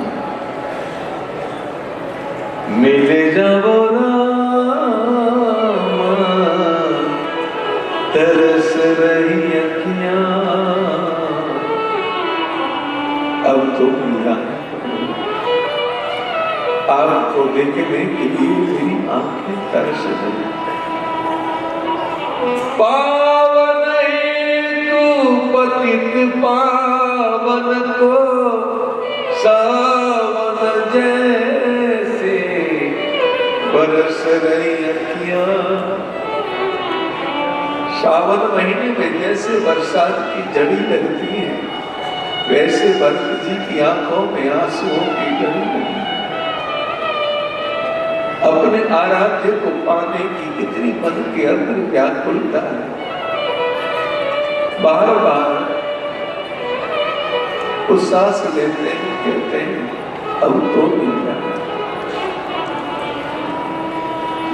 मिले जाओ रामा तरस रही अखियां, अब तो मिला आपको देखने के लिए मेरी आंखें तरस रही। पावन तू पतित पावन को सावन जैसे बरस रही अखियां। सावन महीने में जैसे बरसात की जड़ी लगती है, वैसे भरत जी की आंखों में आंसुओं की जड़ी लगी। अपने आराध्य को पाने की कितनी मन के अंदर व्याकुलता है। बार बार उस सांस लेते हैं, कहते हैं अब तो मिल जाए।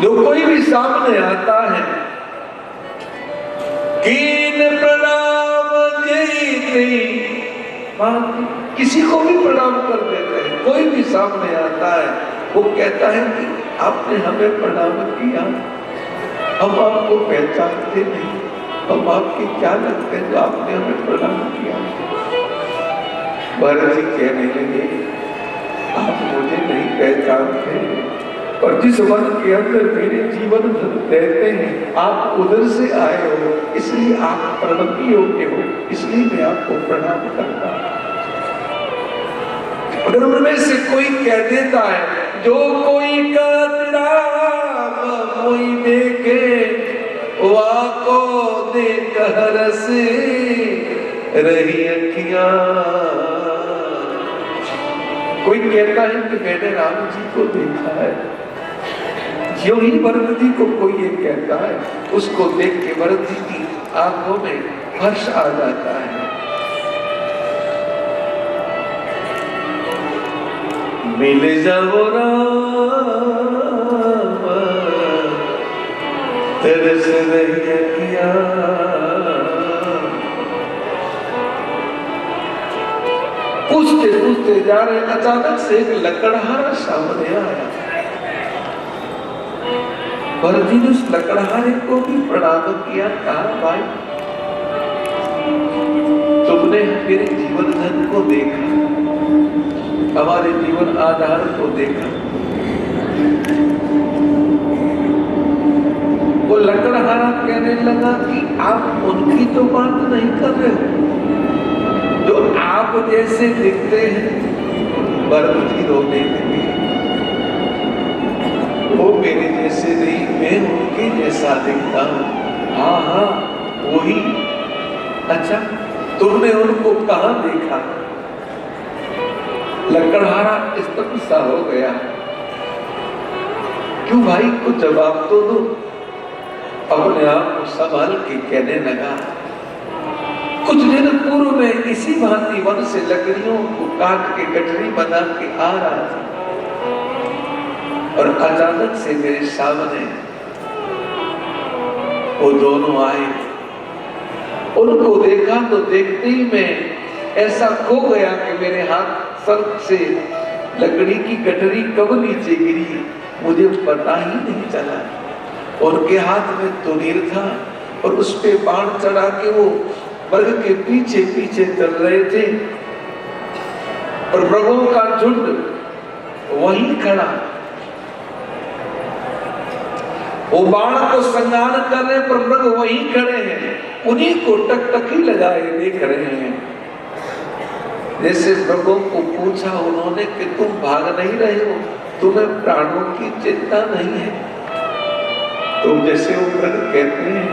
जो कोई भी सामने आता है, कीन प्रणाम जयते, किसी को भी प्रणाम कर देते हैं। कोई भी सामने आता है, वो कहता है कि आपने हमें प्रणाम किया, हम आपको पहचानते नहीं, हम आपके क्या लगते हैं जो आपने हमें प्रणाम किया। भरत जी कहने लगे आप मुझे नहीं पहचानते, और जिस मन के अंदर मेरे जीवन रहते हैं आप उधर से आए हो, इसलिए आप प्रणति योग्य हो, इसलिए मैं आपको प्रणाम करता हूं। अगर उनमें से कोई कह देता है जो कोई राम कोई देखे वाको देख हरस रही अखियां, कोई कहता है कि मैंने राम जी को देखा है, जो ही भरत जी को कोई ये कहता है, उसको देख के भरत जी की आंखों में हर्ष आ जाता है। मिल जाओ रामा तरस रही अखियां। पूछते पूछते जा रहे, अचानक से एक लकड़हारा सामने आया। भरत जी ने उस लकड़हारे को भी प्रणाम किया, कहा भाई तुमने मेरे जीवन धन को देखा, हमारे जीवन आधार को देखा। वो लकड़हारा कहने लगा कि आप उनकी तो बात नहीं कर रहे हो जो आप जैसे दिखते हैं। भरत जी रोने लगे, वो मेरे जैसे नहीं, मैं उनके जैसा दिखता हूँ। हाँ हाँ वही। अच्छा तुमने उनको कहाँ देखा? लकड़हारा स्तब्ध सा हो गया। क्यों भाई को जवाब तो दो। अपने आप को संभाल के कहने लगा, कुछ दिन पूर्व में इसी भांति वन से लकड़ियों को काट के गठरी बना के आ रहा था, और अचानक से मेरे सामने वो दोनों आए। उनको देखा तो देखते ही मैं ऐसा खो गया कि मेरे हाथ सर से लकड़ी की गठरी कब नीचे गिरी मुझे पता ही नहीं चला। उनके हाथ में तुनीर था और उस पे बाण चढ़ा के वो मृग के पीछे पीछे चल रहे थे, और मृगों का झुंड वहीं खड़ा। वो बाण को संगान कर रहे पर मृग वहीं खड़े हैं, उन्हीं को टकटकी लगाए देख रहे हैं। जैसे मृगों को पूछा उन्होंने कि तुम भाग नहीं रहे हो, तुम्हें प्राणों की चिंता नहीं है? तो जैसे वो मृग कहते हैं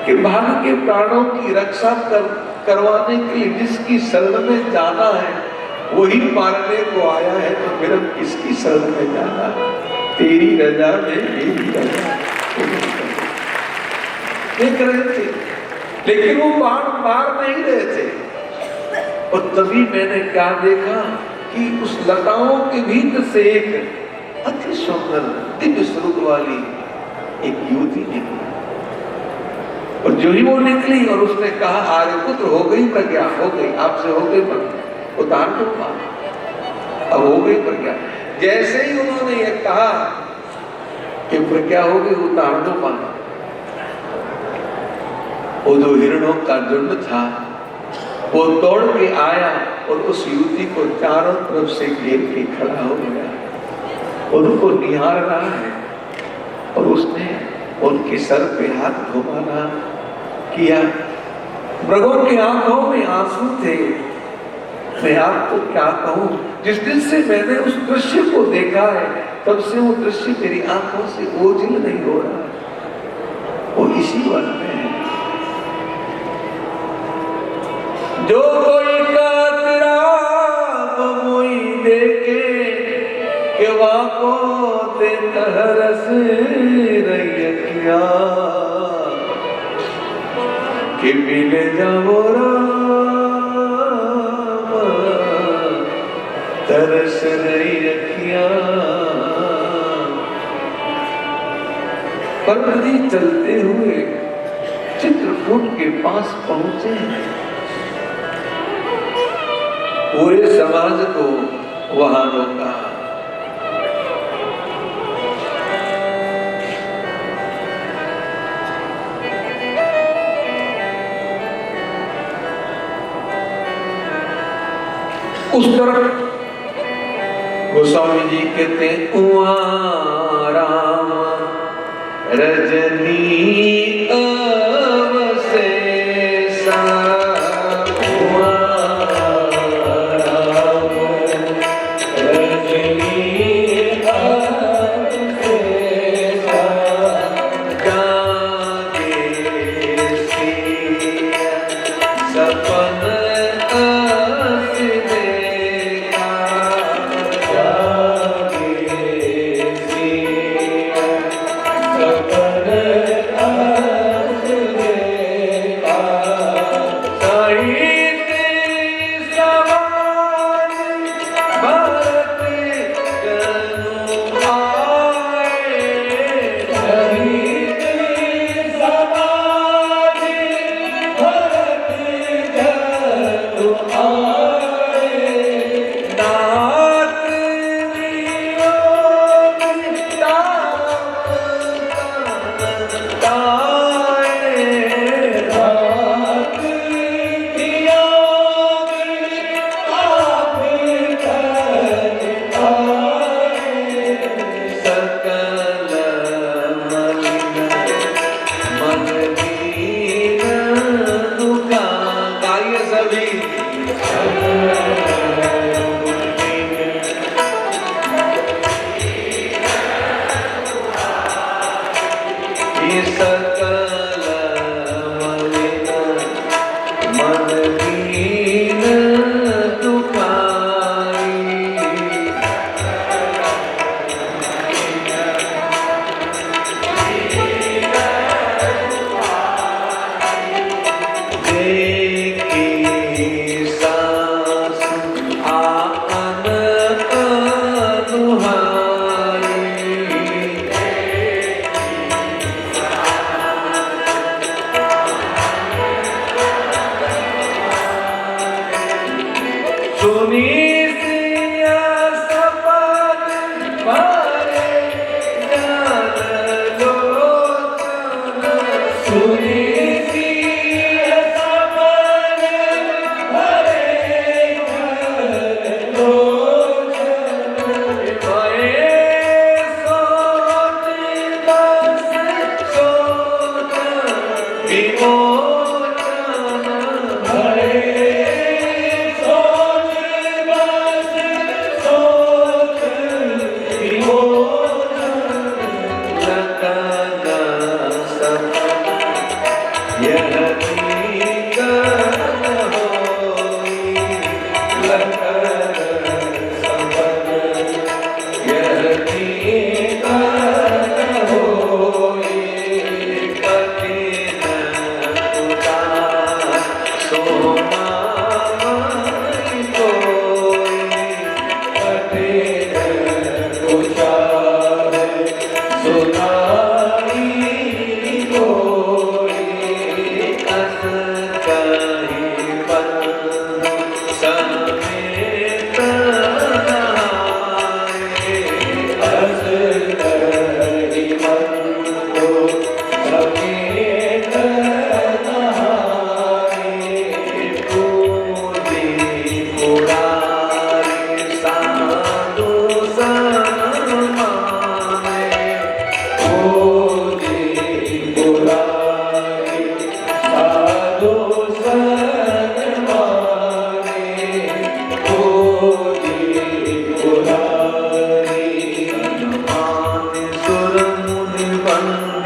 कि भाग के प्राणों की रक्षा करवाने के लिए जिसकी शरण में जाना है वही मारने को आया है, तो फिर किसकी शरण में जाना है? तेरी रजा में मेरी रजा। देख रहे थे लेकिन वो बाण मार नहीं रहे थे। और तभी मैंने क्या देखा कि उस लताओं के भीतर से एक अति सुंदर दिव्य स्वरूप वाली एक युवती निकली। और जो ही वो निकली और उसने कहा आर्यपुत्र हो गई प्रज्ञा, हो गई आपसे हो गई प्रज्ञा, उतार दो पान। अब हो गई प्रज्ञा। जैसे ही उन्होंने ये कहा कि प्रज्ञा हो गई, उतार दो पान, वो जो हिरणों का झुंड था वो दौड़ के आया और उस युवती को चारों तरफ से घेर के खड़ा हो गया, उनको निहार रहा है और उसने उनके सर पे हाथ घुमाना किया। मृगों की आंखों में आंसू थे। मैं आपको क्या कहूं, जिस दिन से मैंने उस दृश्य को देखा है तब से वो दृश्य मेरी आंखों से ओझल नहीं हो रहा। वो इसी वन में है। जो कोई कातरा बमुई देखे के वाको ते कहरस रैया कि मिले जाओ तरस रही रखिया। पर नदी चलते हुए चित्रकूट के पास पहुंचे। पूरे समाज को वहां रोका। उस तरफ गोस्वामी जी कहते राम रजनी अवशेषा,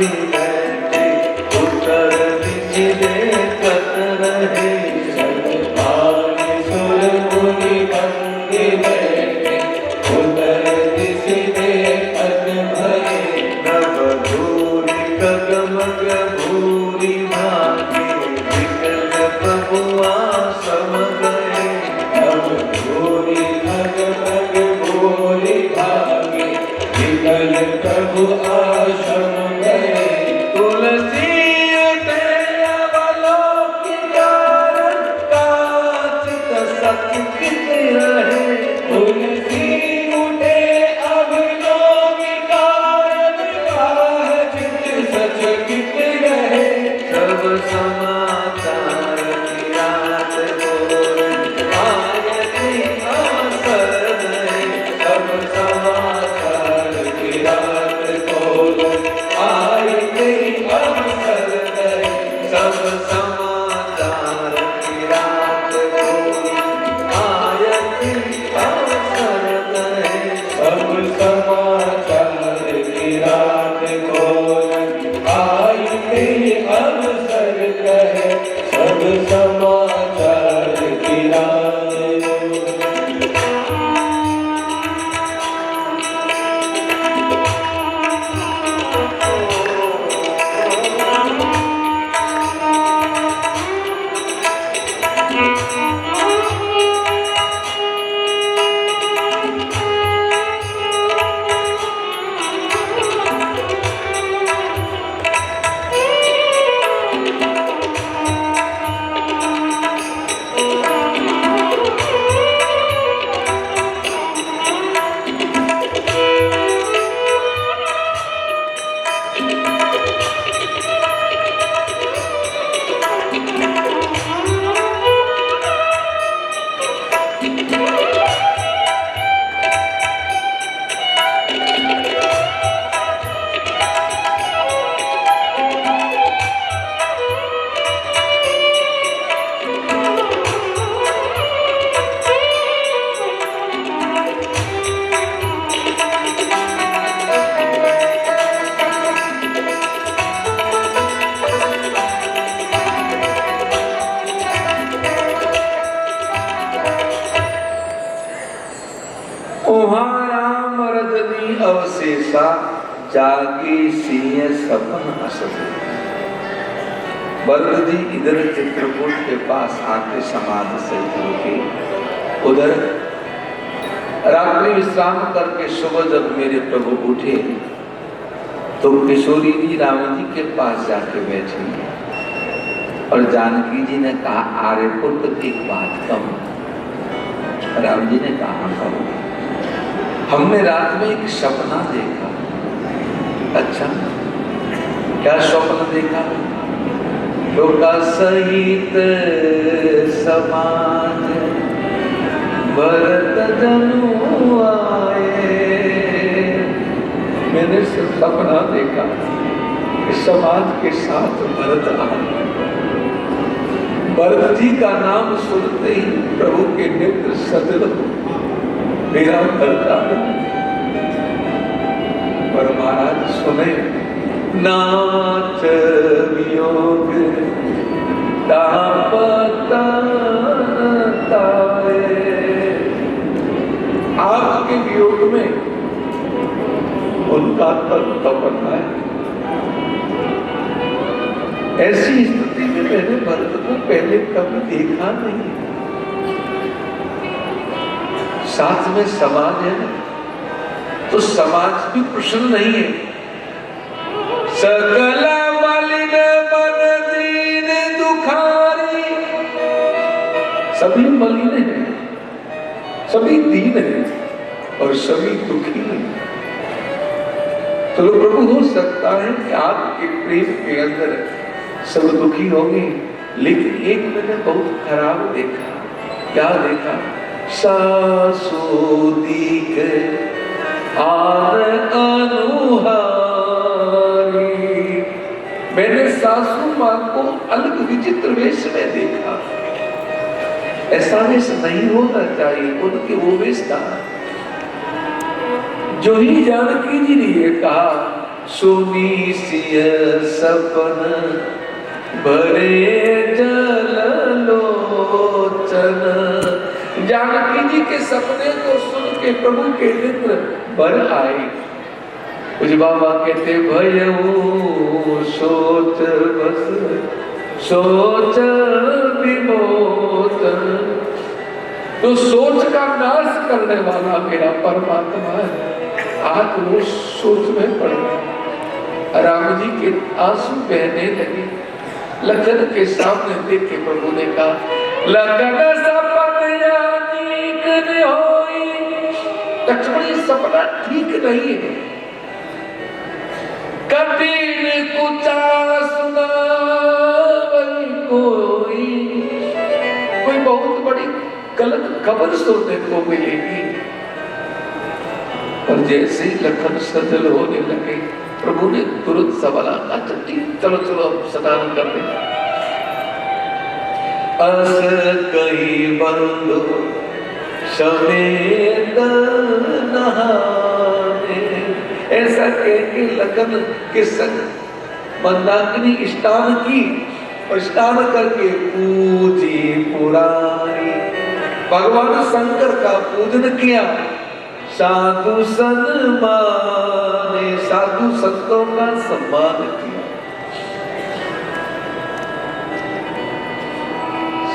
भी बैठे उतर दिशि देखत रहे सतपाल सुर मुनि भंगी बैठे उतर दिशि देखत भये नभ धूरि गगमग भूरि भागे विकल प्रभुआ सम गए अब भूरि भगभग भूरि भागे विकल प्रभु आश्रम गए तुलसी उठे अवलोकिकार काचित सचकित रहे तुलसी उठे अवलोकिकार काचित सचकित रहे सब समाचार की रात को आयति अवसर गए सब समाचार की रात को आई गई अवसर गए सब समाचार की रात को आयति अवसर गए सब समाचार की रात को आई गई अवसर गए सब समाचार की रात अवशेषा जागे सिंह सपन असद। भरत जी इधर चित्रकूट के पास आके समाधि से रुके। उधर रात्रि विश्राम करके सुबह जब मेरे प्रभु उठे तो किशोरी जी रावण जी के पास जाके बैठी और जानकी जी ने कहा आर्यपुत्र एक बात कहो। राम जी ने कहा कहो। हमने रात में एक सपना देखा। अच्छा, क्या स्वप्न देखा? लोका सहित समाज भरत जनु आए। मैंने सपना देखा कि समाज के साथ भरत आए। भरत जी का नाम सुनते ही प्रभु के नेत्र सजल हो। मेरा भरत आए। पर महाराज सुने, नाच वियोग तापता ताए। आपके वियोग में उनका तन तपना है। ऐसी स्थिति में मैंने भरत को पहले कभी देखा नहीं। साथ में समाज है तो समाज भी प्रसन्न नहीं है। सकल मलिन मन दीन दुखारी। सभी मलिन हैं, सभी दीन हैं और सभी दुखी हैं। तो प्रभु हो सकता है कि आपके प्रेम के अंदर सब दुखी होंगे, लेकिन एक मैंने बहुत खराब देखा। क्या देखा? सासु दीख आन अनुहारी। मैंने सासू मां को अलग विचित्र वेश में देखा। ऐसा वेश नहीं होना चाहिए। उनके वो वेश था जो ही जानकी जी ने कहा सुनी सिय सपन भरे जल लोचन। जानकी जी के सपने को सुन के प्रभु के नेत्र भर आए। कुछ बाबा कहते भयऊ सोच बस सोच विमोचन। तो सोच का नाश करने वाला मेरा परमात्मा है। आज वो सोच में पड़ गया। राम जी के आंसू बहने लगे। लखन के सामने देख के प्रभु ने कहा लखन सपन अनीक न होई। लक्ष्मण ये सपना ठीक नहीं है। कठिन कुचा सुनावई कोई बहुत बड़ी गलत खबर सुनने को मिलेगी। और जैसे ही लखन सजल होने लगे प्रभु ने तुरंत सवाला अच्छा ठीक चलो चलो स्नान कर दे। अस कही बंधु समेत नहाने। ऐसा कह के लखन के संग मंदाकिनी स्नान की और स्नान करके पूजी पुरारी। भगवान शंकर का पूजन किया। साधु सन्माने साधु संतों का सम्मान किया।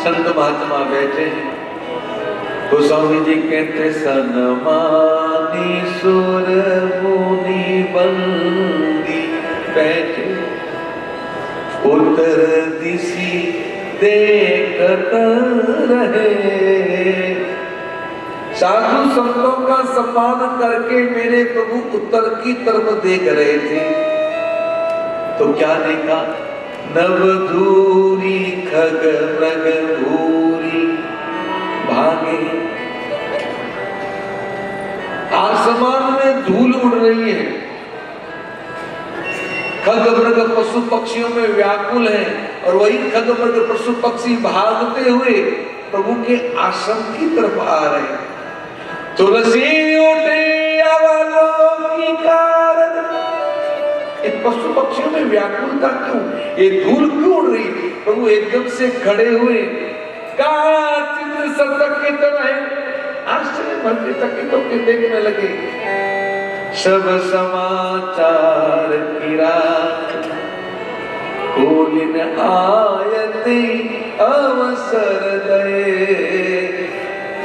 संत महात्मा बैठे हैं। गोस्वामी जी कहते सन्मानी सुर मुनि बंदी बैठे उत्तर दिशि देखत रहे। साधु संतों का सम्मान करके मेरे प्रभु उत्तर की तरफ देख रहे थे। तो क्या देखा नवधूरी खग मृग भूरी भागे। आसमान में धूल उड़ रही है। खग मृग पशु पक्षियों में व्याकुल है और वही खग मृग पशु पक्षी भागते हुए प्रभु के आश्रम की तरफ आ रहे हैं। तुलसी उठे अवलोकी कारण। इन पशु पक्षियों में व्याकुलता क्यों? ये धूल क्यों उड़ रही? प्रभु एकदम से खड़े हुए कहा चित्र संतकित रहे। आश्चर्य भर चकित होकर देखने लगे। सब समाचार की रात कोलिन आयते अवसर गए।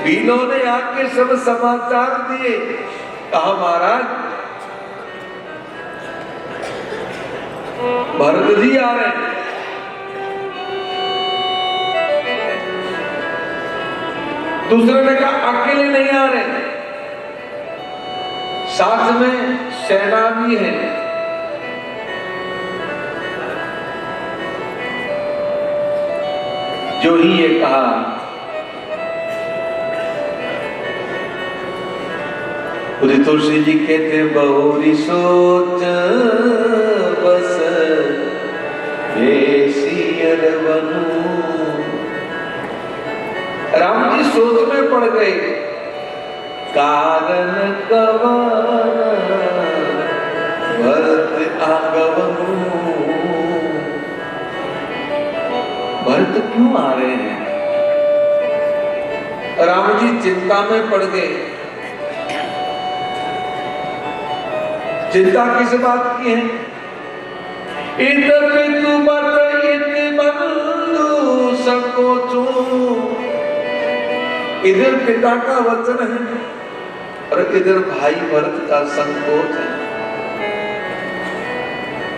बीनों ने आके सब समाचार दिए। कहा महाराज भरत जी आ रहे हैं। दूसरे ने कहा अकेले नहीं आ रहे, साथ में सेना भी है। जो ही ये कहा तुलसी जी कहते बहुरी सोच बस सियर बनू। राम जी सोच में पड़ गए। कारण कवन भरत आगवनु। भरत क्यों आ रहे हैं? राम जी चिंता में पड़ गए। चिंता किस बात की है? इधर तू बत इत बंधु संकोचू। इधर पिता का वचन है और इधर भाई भरत का संकोच है।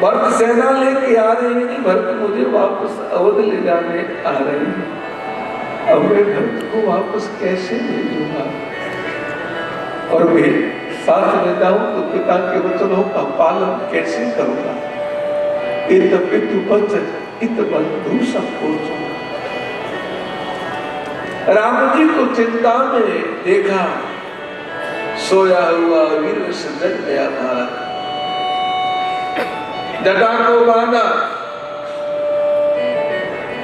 भरत सेना लेके आ रहे हैं। भरत मुझे वापस अवध ले जाने आ रहे हैं। अब मैं भरत को वापस कैसे भेजूंगा? और मैं साथ में जाऊं तो पिता के वचनों का पालन कैसे करूंगा? इत पितु वचन इत बंधु संकोचू। राम जी को चिंता में देखा। सोया हुआ वीर से जग गया भारत। जटा को बांधा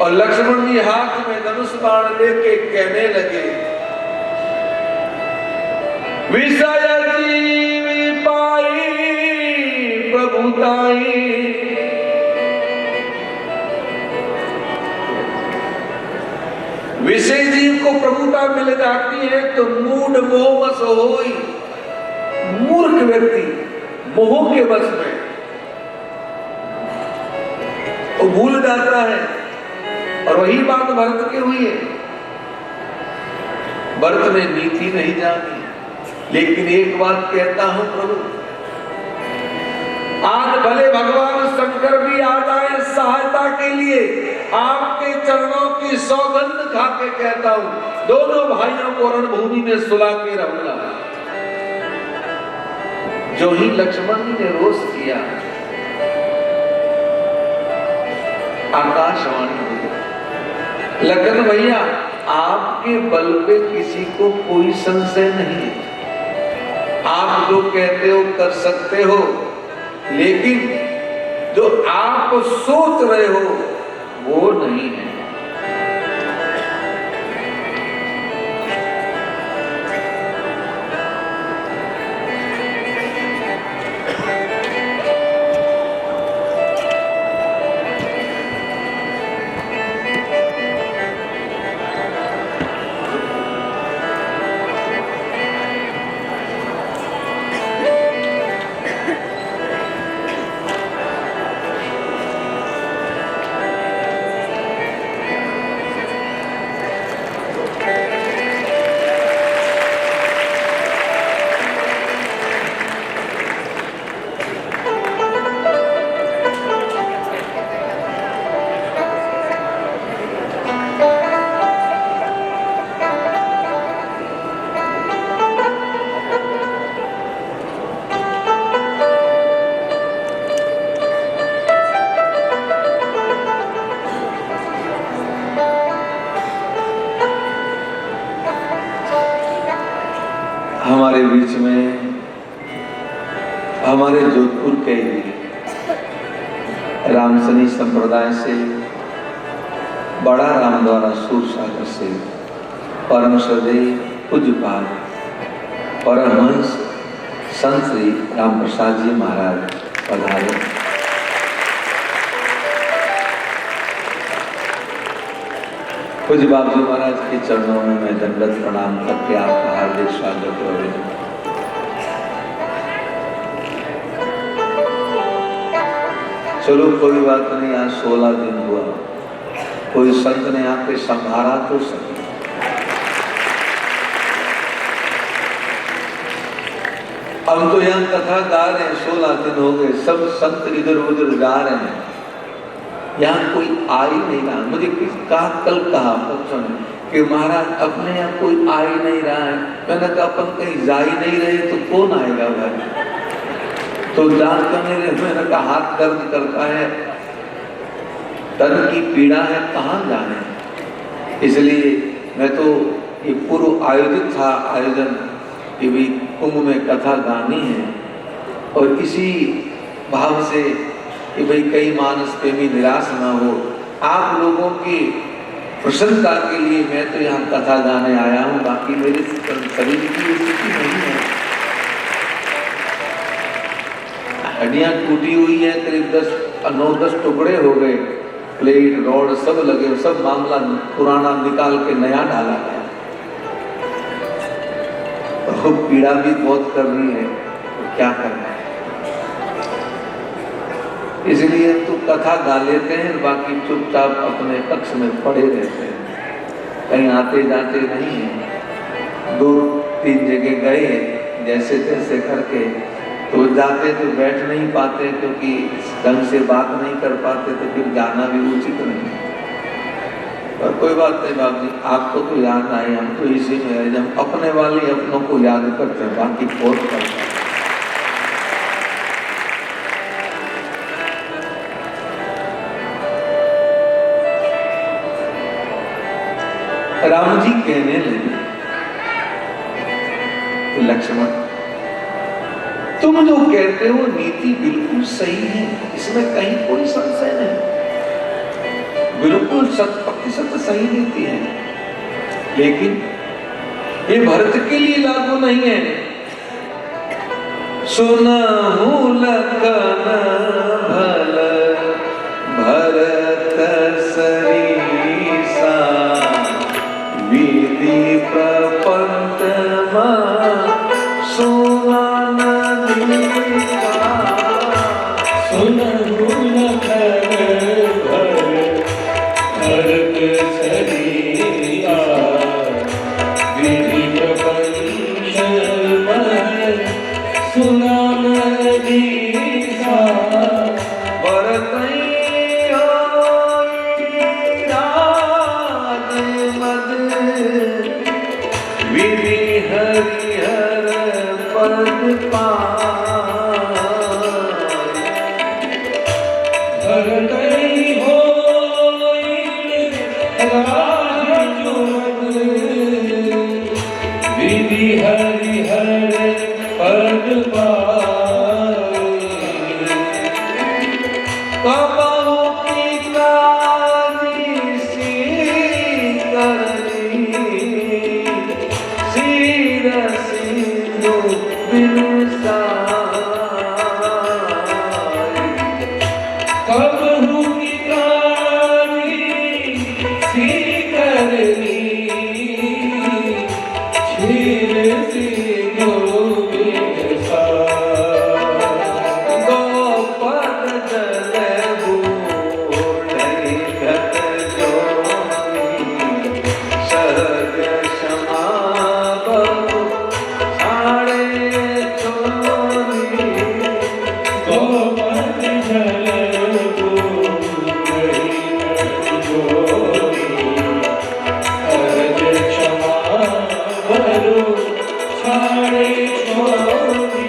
और लक्ष्मण जी हाथ में धनुष बाण लेके कहने लगे विषय जीवी पाई प्रभु प्रभुताई। विषय जीव को प्रभुता मिल जाती है तो मूढ़ मोहवश होई, मूर्ख व्यक्ति मोह के वश में वो भूल जाता है। और वही बात भरत की हुई है। भरत ने नीति नहीं जानी, लेकिन एक बात कहता हूं प्रभु, आज भले भगवान शंकर भी आ जाए सहायता के लिए, आपके चरणों की सौगंध खा के कहता हूं, दोनों भाइयों को रणभूमि में सुला के रहूंगा। जो ही लक्ष्मण जी ने रोष किया, आकाशवाणी हुई, लखन भैया आपके बल पे किसी को कोई संशय नहीं है, आप जो कहते हो कर सकते हो, लेकिन जो आप सोच रहे हो वो नहीं है। हमारे बीच में हमारे जोधपुर के रामसनी संप्रदाय से बड़ा राम द्वारा सूरसागर से परम श्रद्धेय पूज्यपाद परमहंस संत श्री राम प्रसाद जी महाराज पधारे। पूज्य बाबू जी महाराज के चरणों में मैं दंडवत प्रणाम करके आपका हार्दिक स्वागत करूं। चलो कोई बात नहीं, आज 16 दिन हुआ, कोई संत ने आके संभाला तो सही। हम तो यहाँ कथा गा रहे हैं, 16 दिन हो गए, सब संत इधर उधर जा रहे हैं, यहाँ कोई आ ही नहीं रहा। मुझे कल कहा बच्चों ने कि महाराज अपने यहाँ कोई आ ही नहीं रहा है। मैंने कहा अपन कहीं जा ही नहीं रहे तो कौन आएगा भाई? तो जान कर मैंने कहा हाथ दर्द करता है, तन की पीड़ा है, कहाँ जाने। इसलिए मैं तो ये पूर्व आयोजित था आयोजन कि भी कुंभ में कथा गानी है, और इसी भाव से कि भाई कई मानस प्रेमी निराश ना हो, आप लोगों की प्रसन्नता के लिए मैं तो यहाँ कथा गाने आया हूँ। बाकी मेरे शरीर की स्थिति नहीं है, हड्डियाँ टूटी हुई है, करीब 9-10 टुकड़े हो गए, प्लेट रॉड सब लगे, सब मामला पुराना निकाल के नया डाला गया। तो पीड़ा भी बहुत कर रही है, तो क्या करना है। इसलिए तो कथा गा लेते हैं, बाकी चुपचाप अपने कक्ष में पड़े रहते हैं, कहीं आते जाते नहीं हैं। 2-3 जगह गए जैसे तैसे करके, तो जाते तो बैठ नहीं पाते, क्योंकि ढंग से बात नहीं कर पाते, तो फिर जाना भी उचित नहीं। पर कोई बात नहीं बाबू जी, आपको तो याद आए, हम तो इसी में है, जब अपने वाले अपनों को याद करते हैं, बाकी बहुत करते हैं। राम जी कहने लगे, लक्ष्मण तुम जो कहते हो नीति बिल्कुल सही है, इसमें कहीं कोई संशय नहीं, बिल्कुल 100% सही नीति है, लेकिन ये भरत के लिए लागू नहीं है। सुनहु लखन भरतई होई राह जुमन विधि हरिहर पद पाई कबहु की काली सी करनी सिर सिंधु बिनुसाई कबहु की काली सी करनी क्षीर सिंधु बिनुसाई गोपद जल बूढ़ई घट जोनी सहज क्षमा बहु छाड़े छोरी गोपद जल बूढ़ई घट जोनी सहज क्षमा बहु छाड़े छोरी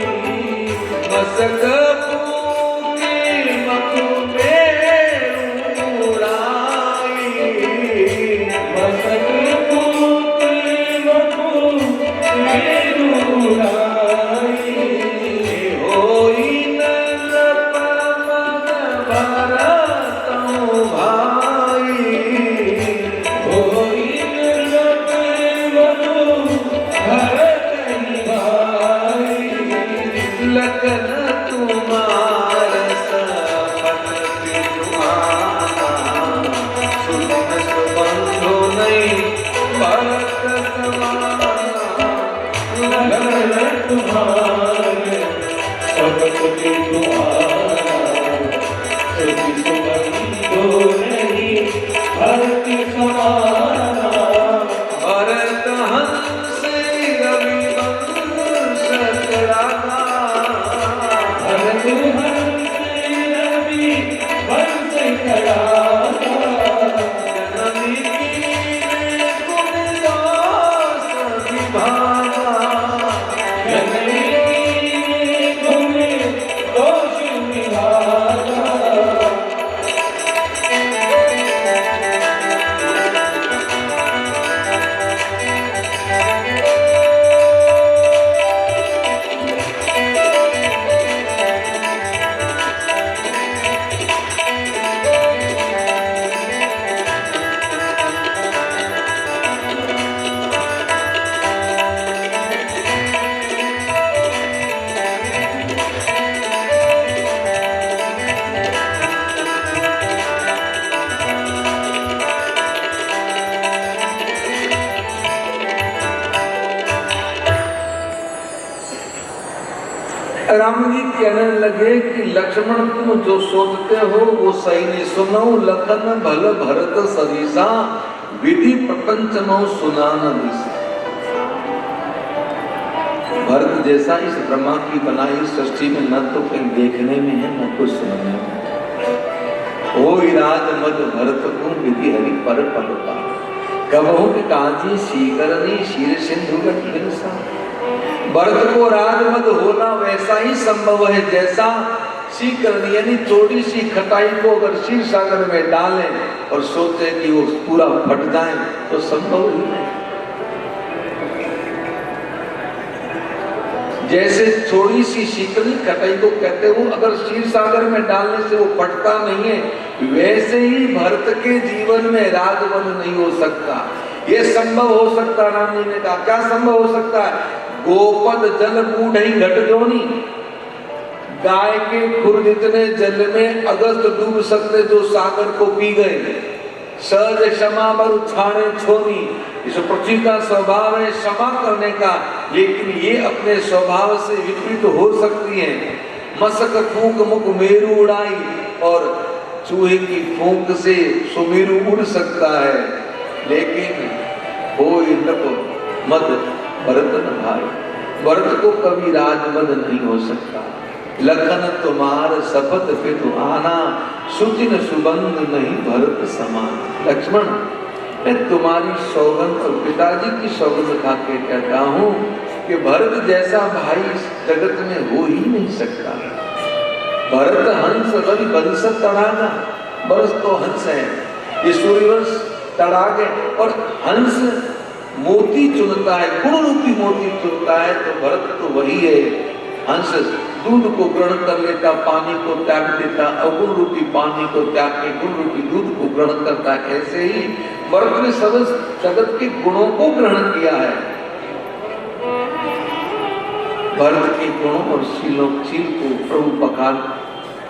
मसक पूरी मधु में उड़ाई मसक पुत्र मधु मेरुराई होई नरपमद भरतौ भाई होई नरप मधु भरतई भाई लगन तुम्हार सपन तुम्हारा सुन सुबंधो नहीं भरत समाना लगन तुम्हारे सबके तुम्हारा सभी सुबंधो नहीं भरत समाना भरत हंस रवि वंश चढ़ाना भरत हंस रवि वंश कराता जननी कीने गुणदास विभागा जननी गुण दोष विभागा राम जी कहने लगे कि लक्ष्मण तुम जो सोचते हो वो सही नहीं सुनो लखन भल भरत सरीसा विधि प्रपंच मो सुनान दिशा भरत जैसा इस ब्रह्मा की बनाई सृष्टि में न तो कहीं देखने में है न कुछ सुनने में ओ राज मद भरत को विधि हरि पर पद पा कबहु के कांजी सीकरनी शीर सिंधु बिनसा भरत को राजमद होना वैसा ही संभव है जैसा सीकरनी यानी थोड़ी सी खटाई को अगर क्षीर सागर में डालें और सोचे कि वो पूरा फट जाए तो संभव ही नहीं। जैसे थोड़ी सी शीतली खटाई को कहते हो अगर क्षीर सागर में डालने से वो फटता नहीं है वैसे ही भरत के जीवन में राजमद नहीं हो सकता। ये संभव हो सकता राम जी ने कहा क्या संभव हो सकता है गोपद जल बूढ़ई घट जोनी गाय के खुर जितने जल में अगस्त डूब सकते जो सागर को पी गए सहज क्षमा बर छाने छोनी इस पृथ्वी का स्वभाव है क्षमा करने का लेकिन ये अपने स्वभाव से विपरीत हो सकती है। मसक फूंक मुख मेरू उड़ाई और चूहे की फूंक से सुमेरु उड़ सकता है लेकिन हो मद भरत न भाई भरत को कभी राजमद नहीं हो सकता। लखन तुम्हार शपथ पितु आना सुचिन सुबंध नहीं भरत समान। लक्ष्मण मैं तुम्हारी सौगंध और पिताजी की सौगंध खा के कहता हूँ कि भरत जैसा भाई इस जगत में हो ही नहीं सकता। भरत हंस रवि बंस तड़ागा, बरस तो हंस है, ये सूर्यवंश तड़ागे, और हंस मोती चुनता है, गुण रूपी मोती चुनता है, तो भरत तो वही है। हंस दूध को ग्रहण कर लेता, पानी को त्याग देता, अगुण रूपी पानी को त्याग के गुण रूपी दूध को ग्रहण करता है। ऐसे ही भरत ने सब जगत के गुणों को ग्रहण किया है। भरत के गुणों और शील को प्रभु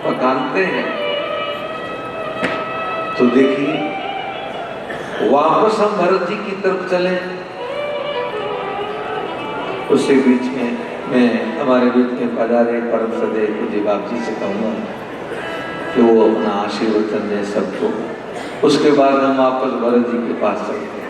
पकानते हैं। तो देखिए वापस हम भरत जी की तरफ चले। उसके बीच में मैं हमारे बीच में पधारे परम सदैव पूज्य बाप जी से कहूँगा कि वो अपना आशीर्वचन दें सबको। उसके बाद हम वापस भरत जी के पास चलते हैं।